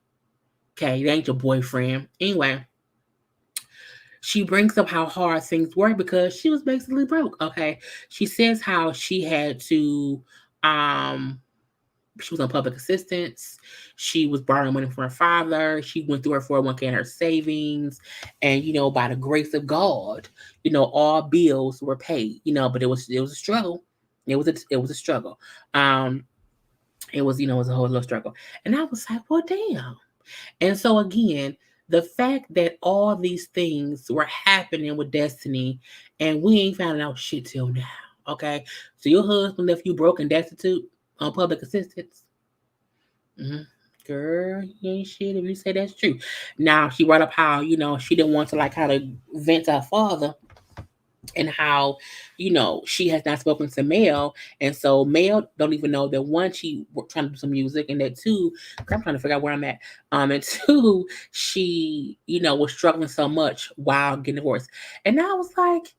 Okay, that ain't your boyfriend. Anyway, she brings up how hard things were because she was basically broke. Okay, she says how um she was on public assistance. She was borrowing money from her father. She went through her 401k and her savings. And, by the grace of God, all bills were paid, but it was a struggle. It was a struggle. It was a whole little struggle. And I was like, well, damn. And so again, the fact that all these things were happening with Destiny and we ain't found out shit till now. Okay. So your husband left you broke and destitute on public assistance. Mm-hmm. Girl, you ain't shit if you say that's true. Now she brought up how she didn't want to like kind of vent to her father. and how, she has not spoken to Mel, and so Mel don't even know that one, she trying to do some music, and that two, 'cause I'm trying to figure out where I'm at, and two, she, was struggling so much while getting divorced, and I was like,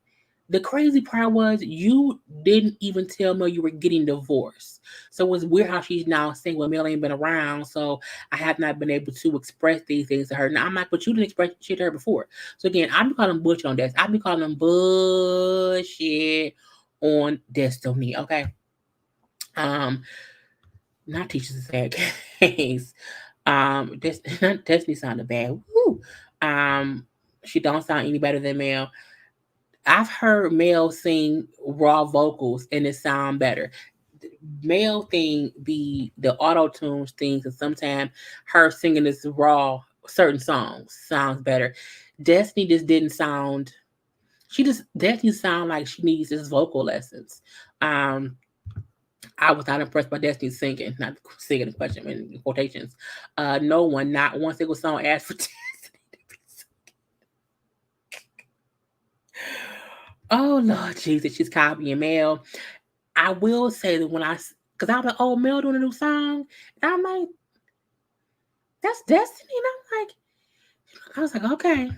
the crazy part was you didn't even tell Mel you were getting divorced. So it was weird how she's now saying, well, Mel ain't been around, so I have not been able to express these things to her. Now I'm like, but you didn't express shit to her before. So again, I'm calling bullshit on this. I be calling them bullshit on Destiny. Okay. Um, not teachers a sad case. Destiny sounded bad. Woo. Um, she don't sound any better than Mel. I've heard Mel sing raw vocals and it sound better. Male thing be the auto tunes things, and sometimes her singing this raw certain songs sounds better. Destiny just didn't sound. She just Destiny sound like she needs his vocal lessons. Um, I was not impressed by Destiny singing, not singing in question in quotations. No one, not one single song asked for Destiny. Oh Lord Jesus, she's copying Mel. I will say that because I was like, oh, Mel doing a new song, and I'm like, that's Destiny, and I was like, okay.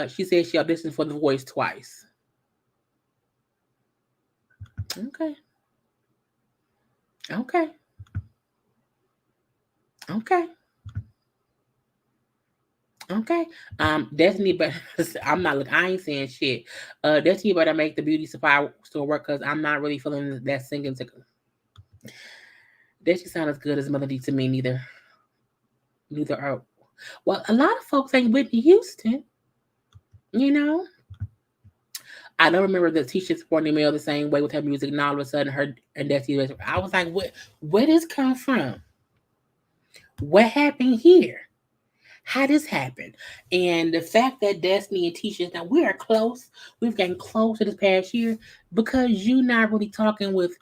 She said she auditioned for The Voice twice. Okay, okay, okay, okay. Destiny, but I'm not. Look, I ain't saying shit. Destiny better make the beauty supply store work because I'm not really feeling that singing. Destiny sound as good as Melody to me. Neither are. Well, a lot of folks ain't Whitney Houston. You know. I don't remember the teacher supporting Mel the same way with her music, and all of a sudden her and Destiny. I was like, where this come from? What happened here? How this happened? And the fact that Destiny and Tisha, now we are close. We've gotten closer this past year because you not really talking with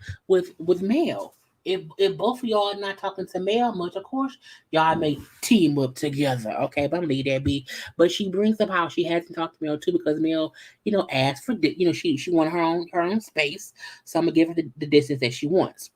Mel. If both of y'all are not talking to Mel much, of course, y'all may team up together. Okay, but I'm gonna leave that be. But she brings up how she hasn't talked to Mel too because Mel, asked for she wanted her own space. So I'm gonna give her the distance that she wants.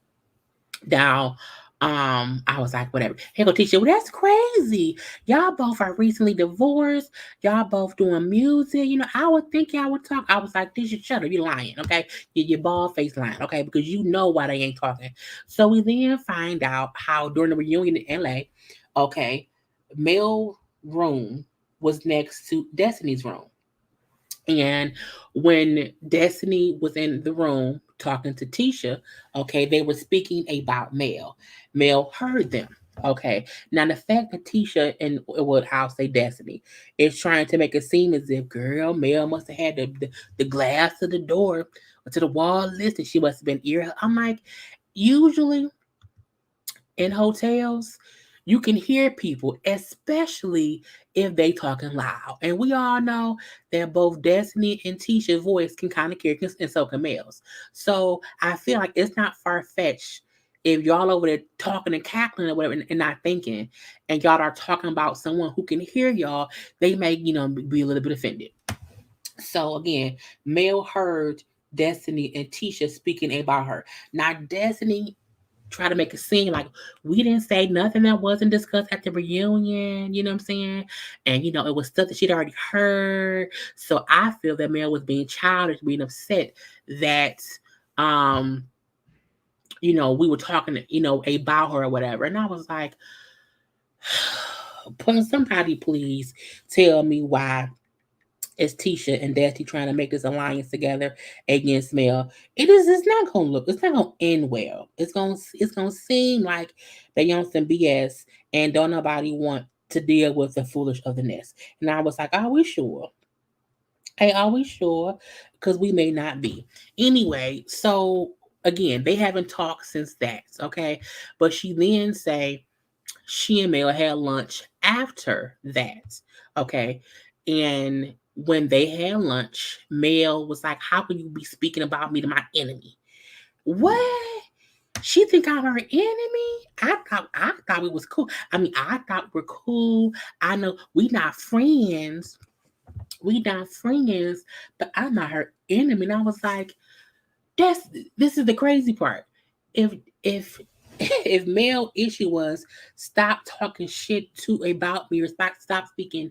Now, I was like, whatever. Here go teacher. Well, that's crazy. Y'all both are recently divorced. Y'all both doing music. I would think y'all would talk. I was like, teacher, shut up. You're lying, okay? You're bald face lying, okay? Because you know why they ain't talking. So we then find out how during the reunion in LA, okay, Mel room was next to Destiny's room. And when Destiny was in the room talking to Tisha, okay, they were speaking about Mel. Mel heard them. Okay. Now the fact that Tisha and well, I'll say Destiny is trying to make it seem as if girl Mel must have had the glass to the door or to the wall listed. She must have been ear. I'm like, usually in hotels, you can hear people, especially if they talking loud. And we all know that both Destiny and Tisha's voice can kind of carry, and so can Mel's. So I feel like it's not far fetched if y'all over there talking and cackling or whatever and not thinking, and y'all are talking about someone who can hear y'all, they may, be a little bit offended. So again, Mel heard Destiny and Tisha speaking about her. Now, Destiny try to make it seem like we didn't say nothing that wasn't discussed at the reunion, you know what I'm saying? And it was stuff that she'd already heard. So I feel that Mel was being childish, being upset that um, we were talking, about her or whatever. And I was like, somebody please tell me why is Tisha and Destiny trying to make this alliance together against Mel. It's not gonna look, it's not gonna end well. It's gonna seem like they on some BS and don't nobody want to deal with the foolish of the nest. And I was like, are we sure? Hey, are we sure? Because we may not be. Anyway, so again, they haven't talked since that, okay? But she then say she and Mel had lunch after that. Okay. And when they had lunch, Mel was like, how can you be speaking about me to my enemy? What? She think I'm her enemy? I thought we was cool. I mean, I thought we're cool. I know we not friends, We not friends, but I'm not her enemy. And I was like, that's this is the crazy part. If if if male issue was stop talking shit to about me or stop speaking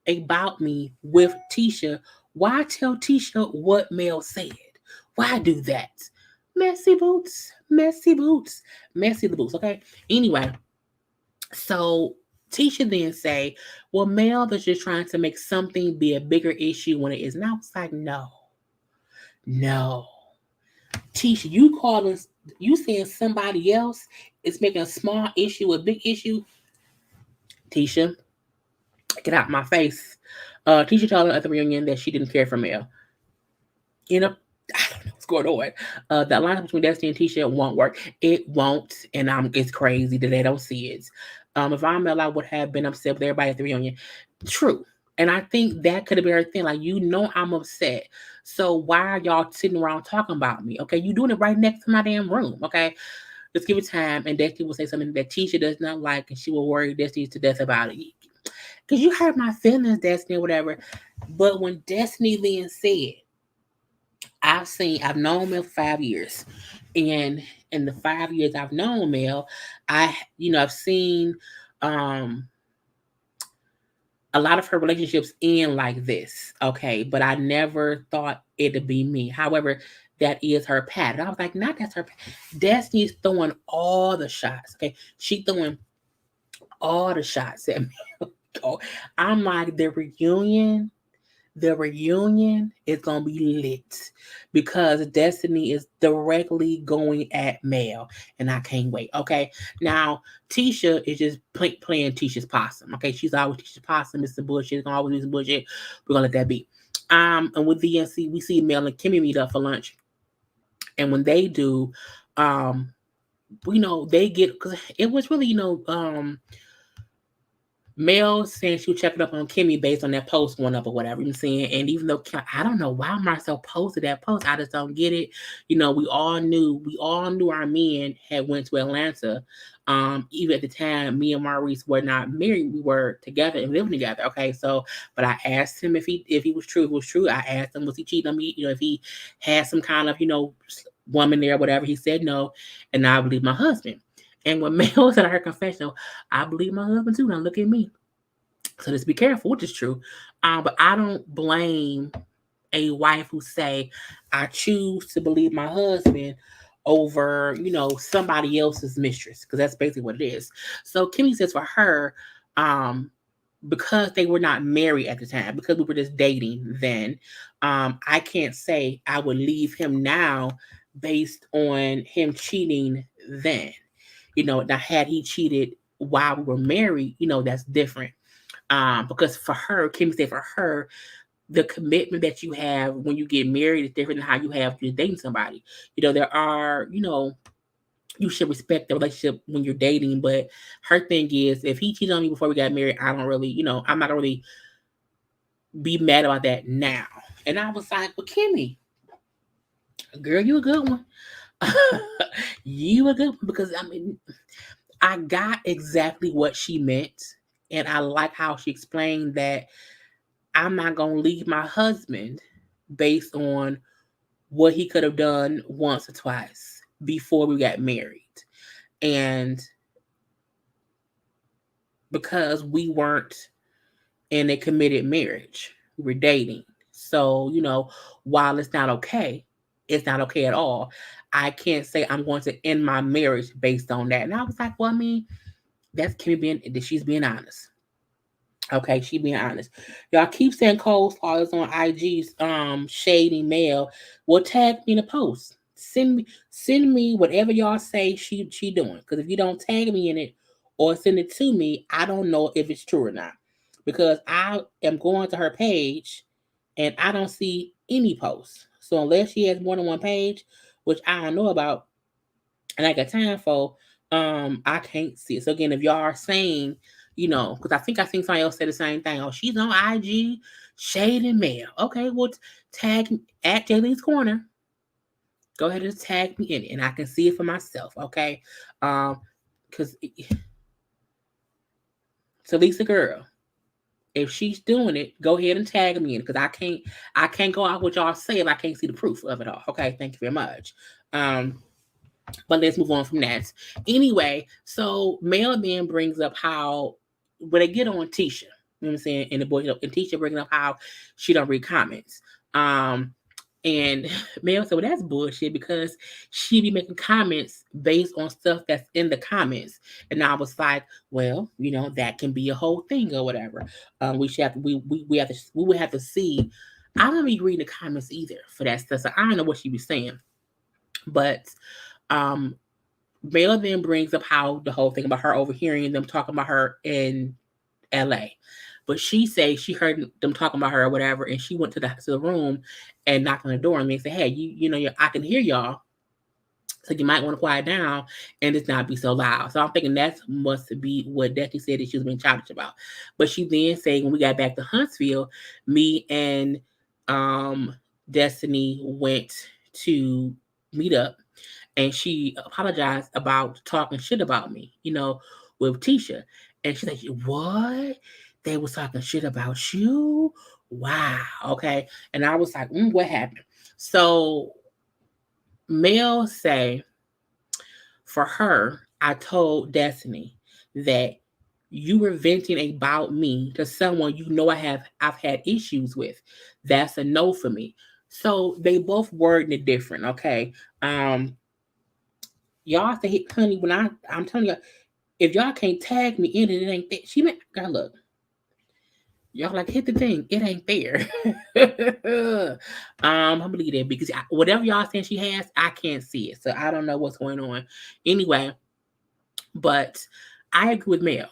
about me with Tisha, why tell Tisha what Mel said? Why do that? Messy boots, messy boots, messy the boots. Okay. Anyway, so Tisha then say, well, Mel is just trying to make something be a bigger issue when it is. And I was like, no, no. Tisha, you calling, you saying somebody else is making a small issue a big issue. Tisha, get out my face. Tisha told her at the reunion that she didn't care for Mel. You know, I don't know what's going on. The alliance between Destiny and Tisha won't work. It won't, and it's crazy that they don't see it. If I'm Mel, I would have been upset with everybody at the reunion. True. And I think that could have been her thing. Like, I'm upset. So why are y'all sitting around talking about me? Okay, you doing it right next to my damn room. Okay, let's give it time. And Destiny will say something that Tisha does not like, and she will worry Destiny to death about it. Because you hurt my feelings, Destiny, or whatever. But when Destiny then said, I've known Mel for 5 years. And in the 5 years I've known Mel, I've seen um a lot of her relationships end like this. Okay. But I never thought it'd be me. However, that is her pattern. I was like, not that's her pattern. Destiny's throwing all the shots. Okay. She throwing all the shots at me. Oh, I'm like, the reunion is gonna be lit because Destiny is directly going at Mel, and I can't wait. Okay, now Tisha is just playing Tisha's possum. Okay, she's always Tisha's possum. It's the bullshit. It's gonna always be some bullshit. We're gonna let that be. And with DNC, we see Mel and Kimmy meet up for lunch, and when they do, um, they get because it was really Mel saying she was checking up on Kimmy based on that post going up or whatever. You know what I'm saying? And even though I don't know why Marcel posted that post, I just don't get it. We all knew our men had went to Atlanta. Even at the time, me and Maurice were not married. We were together and living together. Okay, so but I asked him if he was true. If it was true, I asked him was he cheating on me? If he had some kind of woman there, whatever. He said no, and I believe my husband. And when Mel said her confessional, I believe my husband too. Now look at me. So just be careful, which is true. But I don't blame a wife who say, I choose to believe my husband over, somebody else's mistress, because that's basically what it is. So Kimmy says for her, um, because they were not married at the time, because we were just dating then, I can't say I would leave him now based on him cheating then. Now had he cheated while we were married, that's different. Because for her, Kim said for her, the commitment that you have when you get married is different than how you have when you're dating somebody. There are, you should respect the relationship when you're dating. But her thing is, if he cheated on me before we got married, I don't really, I'm not gonna really be mad about that now. And I was like, well, Kimmy, girl, you a good one. You a good one because I got exactly what she meant. And I like how she explained that I'm not going to leave my husband based on what he could have done once or twice before we got married. And because we weren't in a committed marriage, we were dating. So, while it's not okay at all. I can't say I'm going to end my marriage based on that. And I was like, well, that's Kimmy she's being honest. Okay, she being honest. Y'all keep saying Coleslaw is on IG's shady mail. Well, tag me in a post. Send me whatever y'all say she doing. Because if you don't tag me in it or send it to me, I don't know if it's true or not. Because I am going to her page and I don't see any posts. So unless she has more than one page, which I don't know about, and I got time for, I can't see it. So again, if y'all are saying, because I think I seen somebody else say the same thing. Oh, she's on IG, shade and mail. Okay, well, tag me at JayLeesCorner. Go ahead and tag me in it, and I can see it for myself. Okay, because so Lisa girl, if she's doing it, go ahead and tag me in because I can't go out what y'all say if I can't see the proof of it all. Okay, thank you very much. Um, but let's move on from that. Anyway, so Mel then brings up how when they get on Tisha, you know what I'm saying, and the boy and Tisha bringing up how she don't read comments. Um, and Mel said, well, that's bullshit because she be making comments based on stuff that's in the comments. And I was like, well, that can be a whole thing or whatever. We should have to, we would have to see. I don't be reading the comments either for that stuff. So I don't know what she be saying. But um Mel then brings up how the whole thing about her overhearing them talking about her in LA. But she says she heard them talking about her or whatever, and she went to the room and knocked on the door and they said, hey, I can hear y'all. So you might want to quiet down and just not be so loud. So I'm thinking that must be what Destiny said that she was being childish about. But she then said when we got back to Huntsville, me and Destiny went to meet up and she apologized about talking shit about me, with Tisha. And she's like, what? They was talking shit about you? Wow. Okay. And I was like, what happened? So Mel say, for her, I told Destiny that you were venting about me to someone I've had issues with. That's a no for me. So they both worded it different, okay? Y'all say, honey, when I'm telling you, if y'all can't tag me in it, it ain't there. She meant, God, look, y'all like hit the thing, it ain't there. I believe that because whatever y'all saying she has, I can't see it, so I don't know what's going on. Anyway, but I agree with Mel.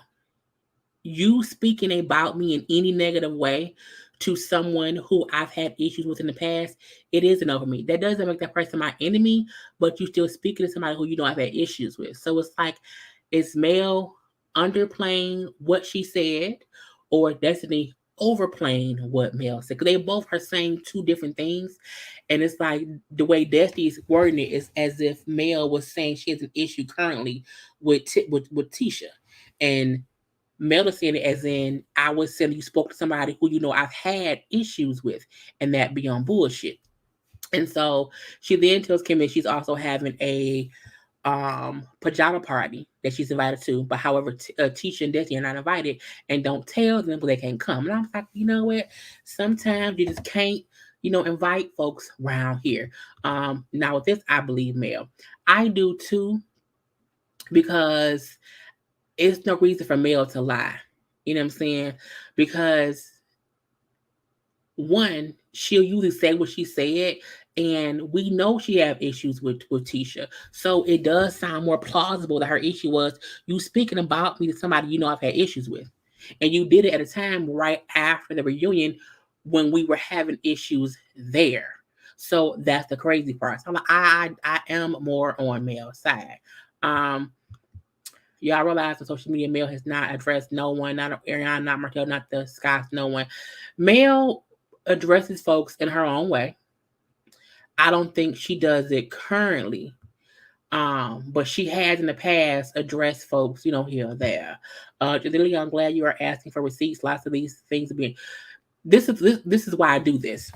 You speaking about me in any negative way to someone who I've had issues with in the past, it isn't over me. That doesn't make that person my enemy, but you still speaking to somebody who I've had issues with. So it's like, is Mel underplaying what she said, or Destiny overplaying what Mel said? Because they both are saying two different things. And it's like the way Destiny's wording it is as if Mel was saying she has an issue currently with Tisha. And Mel is saying it as in, I was saying you spoke to somebody who I've had issues with, and that beyond bullshit. And so she then tells Kim that she's also having a pajama party that she's invited to, but however, Tisha and Destiny are not invited, and don't tell them they can't come. And I was like, you know what? Sometimes you just can't, invite folks around here. Now with this, I believe Mel. I do too, because it's no reason for Mel to lie. You know what I'm saying? Because one, she'll usually say what she said, and we know she have issues with Tisha. So it does sound more plausible that her issue was you speaking about me to somebody I've had issues with. And you did it at a time right after the reunion when we were having issues there. So that's the crazy part. So I am more on Mel's side. Um, Y'all realize the social media Mel has not addressed no one, not Ariana, not Martell, not the Scots, no one. Mel addresses folks in her own way. I don't think she does it currently. But she has in the past addressed folks, here or there. Jaylee, I'm glad you are asking for receipts. Lots of these things are being. This is why I do this.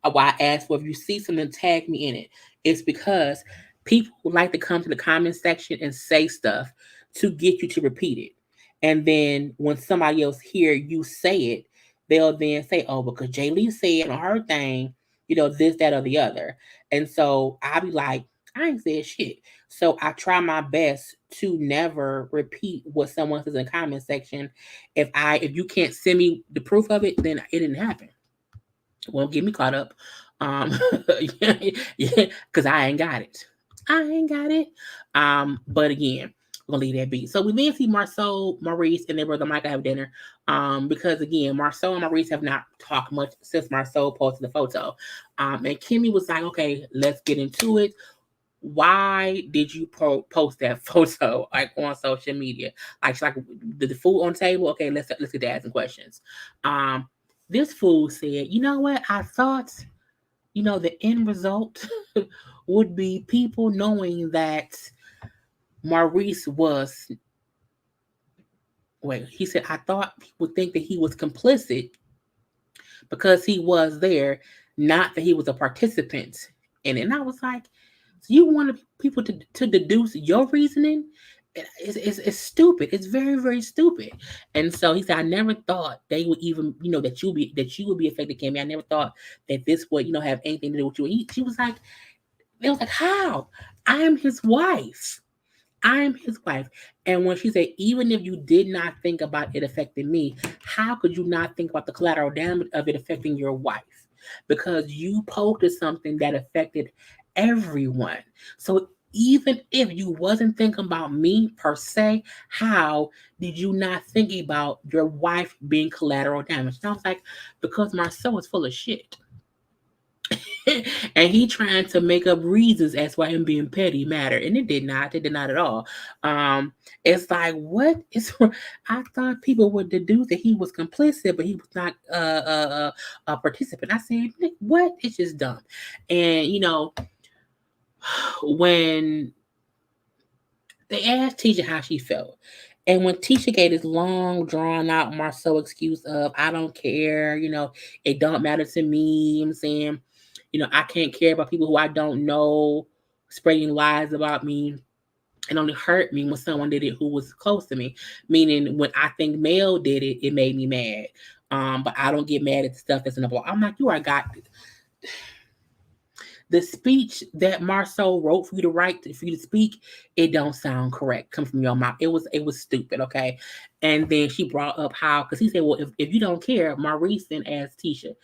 Why I ask for if you see something, tag me in it. It's because people like to come to the comment section and say stuff to get you to repeat it. And then when somebody else hear you say it, they'll then say, oh, because Jaylee said on her thing, this, that, or the other. And so I'll be like, I ain't said shit. So I try my best to never repeat what someone says in the comment section. If you can't send me the proof of it, then it didn't happen. Won't get me caught up. Yeah, because I ain't got it. I ain't got it. But again, we're gonna leave that be. So we then see Marceau, Maurice, and their brother Michael have dinner. Because again, Marceau and Maurice have not talked much since Marceau posted the photo. And Kimmy was like, okay, let's get into it. Why did you post that photo like on social media? Like, she's like, the food on the table. Okay, let's get to asking questions. This fool said, you know what? I thought, the end result would be people knowing that Maurice was wait, he said, I thought people think that he was complicit because he was there, not that he was a participant in it. And I was like, so you wanted people to deduce your reasoning? It's stupid. It's very, very stupid. And so he said, I never thought they would even, that you would be affected, Kimmy. I never thought that this would, have anything to do with you. She was like, they was like, how? I am his wife. I'm his wife. And when she said, even if you did not think about it affecting me, how could you not think about the collateral damage of it affecting your wife? Because you posted something that affected everyone. So even if you wasn't thinking about me per se, how did you not think about your wife being collateral damage? And I was like, because Marcel is full of shit. And he trying to make up reasons as why him being petty mattered, and it did not at all. It's like, what is? I thought people would deduce that he was complicit, but he was not a participant. I said, what? It's just dumb. And when they asked Tisha how she felt, and when Tisha gave this long, drawn out Marceau excuse of, I don't care, it don't matter to me, I'm saying, I can't care about people who I don't know spreading lies about me. It only hurt me when someone did it who was close to me. Meaning, when I think Mel did it, it made me mad. But I don't get mad at the stuff that's in the blog. I'm like, you are God. The speech that Marceau wrote for you to write, for you to speak, it don't sound correct. Come from your mouth. It was stupid, okay? And then she brought up how, because he said, well, if you don't care, Maurice then asked Tisha,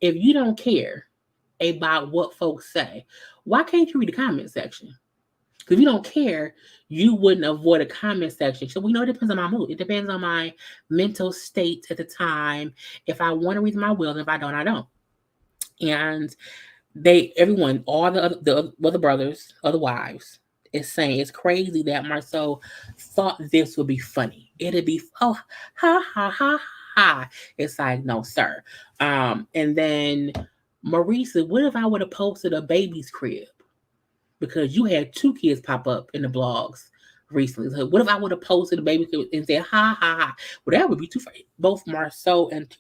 if you don't care about what folks say, why can't you read the comment section? Because if you don't care, you wouldn't avoid a comment section. So we know it depends on my mood. It depends on my mental state at the time. If I want to read my will, and if I don't, I don't. And everyone, all the other brothers, other wives, is saying it's crazy that Marceau thought this would be funny. It'd be, oh, ha ha ha ha. It's like, no, sir. And then Maurice said, what if I would have posted a baby's crib? Because you had 2 kids pop up in the blogs recently. So what if I would have posted a baby crib and said, ha ha ha? Well, that would be too far. Both Marceau and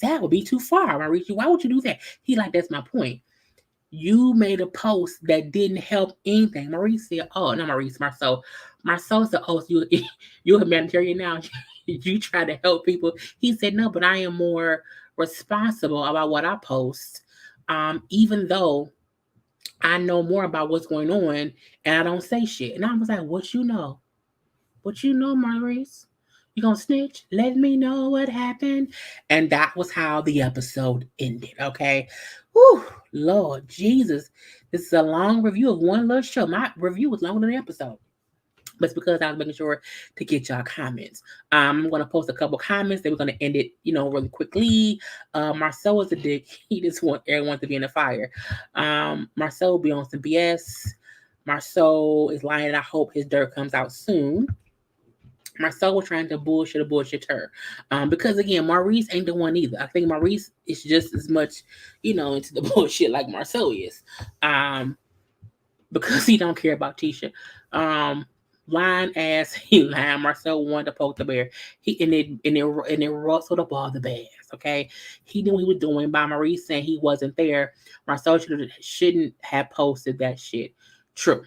that would be too far, Maurice. Why would you do that? He like, that's my point. You made a post that didn't help anything. Maurice said, oh, no, Marceau. Marceau said, oh, so you're a humanitarian now. You try to help people. He said, no, but I am more responsible about what I post, even though I know more about what's going on and I don't say shit. And I was like, what you know? What you know, Maurice? You gonna snitch? Let me know what happened. And that was how the episode ended, okay? Whew, Lord Jesus. This is a long review of one little show. My review was longer than the episode. But it's because I was making sure to get y'all comments. I'm going to post a couple comments. Then we're going to end it, really quickly. Marceau is a dick. He just wants everyone to be in the fire. Marceau will be on some BS. Marceau is lying, and I hope his dirt comes out soon. Marceau was trying to bullshit her. Because again, Maurice ain't the one either. I think Maurice is just as much, into the bullshit like Marceau is. Because he don't care about Tisha. Lying ass, he lying. Marceau wanted to poke the bear. It rustled up all the bears. Okay, he knew what he was doing. By Maurice saying he wasn't there, Marceau shouldn't have posted that shit. True.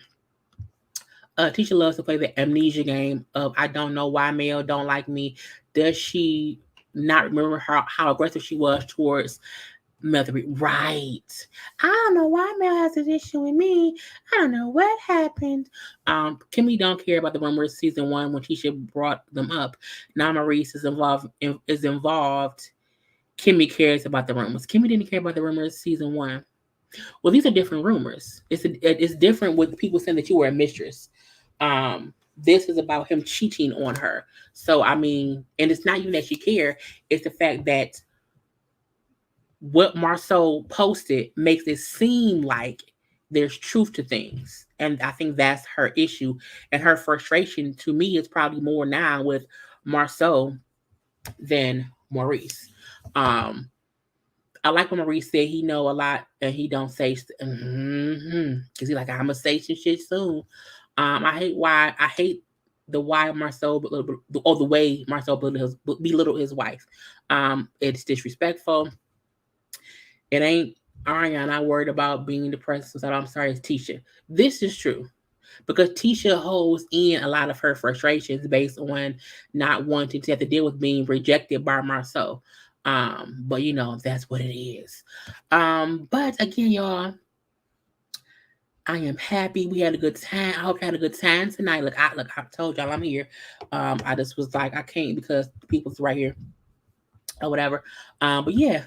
Tisha loves to play the amnesia game of I don't know why Mel don't like me. Does she not remember how aggressive she was towards Mel? Right. I don't know why Mel has an issue with me. I don't know what happened. Kimmy don't care about the rumors season 1 when Tisha brought them up. Now Maurice is involved. Kimmy cares about the rumors. Kimmy didn't care about the rumors season 1. Well, these are different rumors. It's different with people saying that you were a mistress. This is about him cheating on her. So I mean, and it's not even that she care. It's the fact that what Marceau posted makes it seem like there's truth to things. And I think that's her issue. And her frustration to me is probably more now with Marceau than Maurice. I like when Maurice said he know a lot and he don't say because he like, I'm gonna say some shit soon. I hate the why Marcel or the way Marcel belittled his wife. It's disrespectful. It ain't Ariana not worried about being depressed. So I'm sorry, it's Tisha. This is true because Tisha holds in a lot of her frustrations based on not wanting to have to deal with being rejected by Marceau. But that's what it is. But again, y'all, I am happy we had a good time. I hope you had a good time tonight. I told y'all I'm here. I just was like I can't because the people's right here or whatever. But yeah,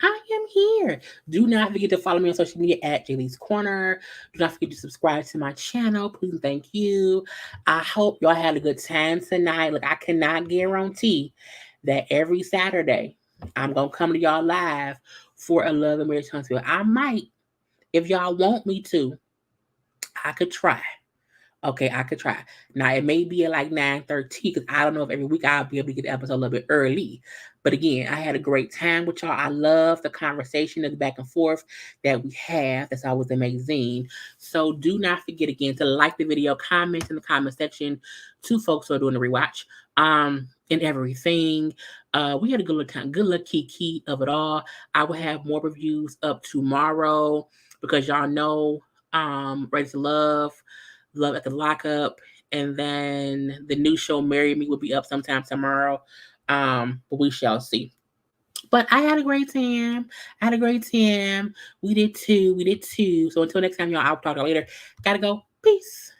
I am here. Do not forget to follow me on social media at JayLeesCorner. Do not forget to subscribe to my channel. Please and thank you. I hope y'all had a good time tonight. Look, I cannot guarantee that every Saturday I'm going to come to y'all live for a Love and Marriage Huntsville. I might, if y'all want me to, I could try. Okay, I could try. Now it may be at like 9:30 because I don't know if every week I'll be able to get the episode a little bit early. But again, I had a great time with y'all. I love the conversation and the back and forth that we have. That's always amazing. So do not forget again to like the video, comment in the comment section to folks who are doing the rewatch. And everything. We had a good look, key of it all. I will have more reviews up tomorrow because y'all know Ready to Love at the Lockup, and then the new show Marry Me will be up sometime tomorrow. But we shall see. But I had a great time. We did too. So until next time, y'all, I'll talk to you later. Gotta go. Peace.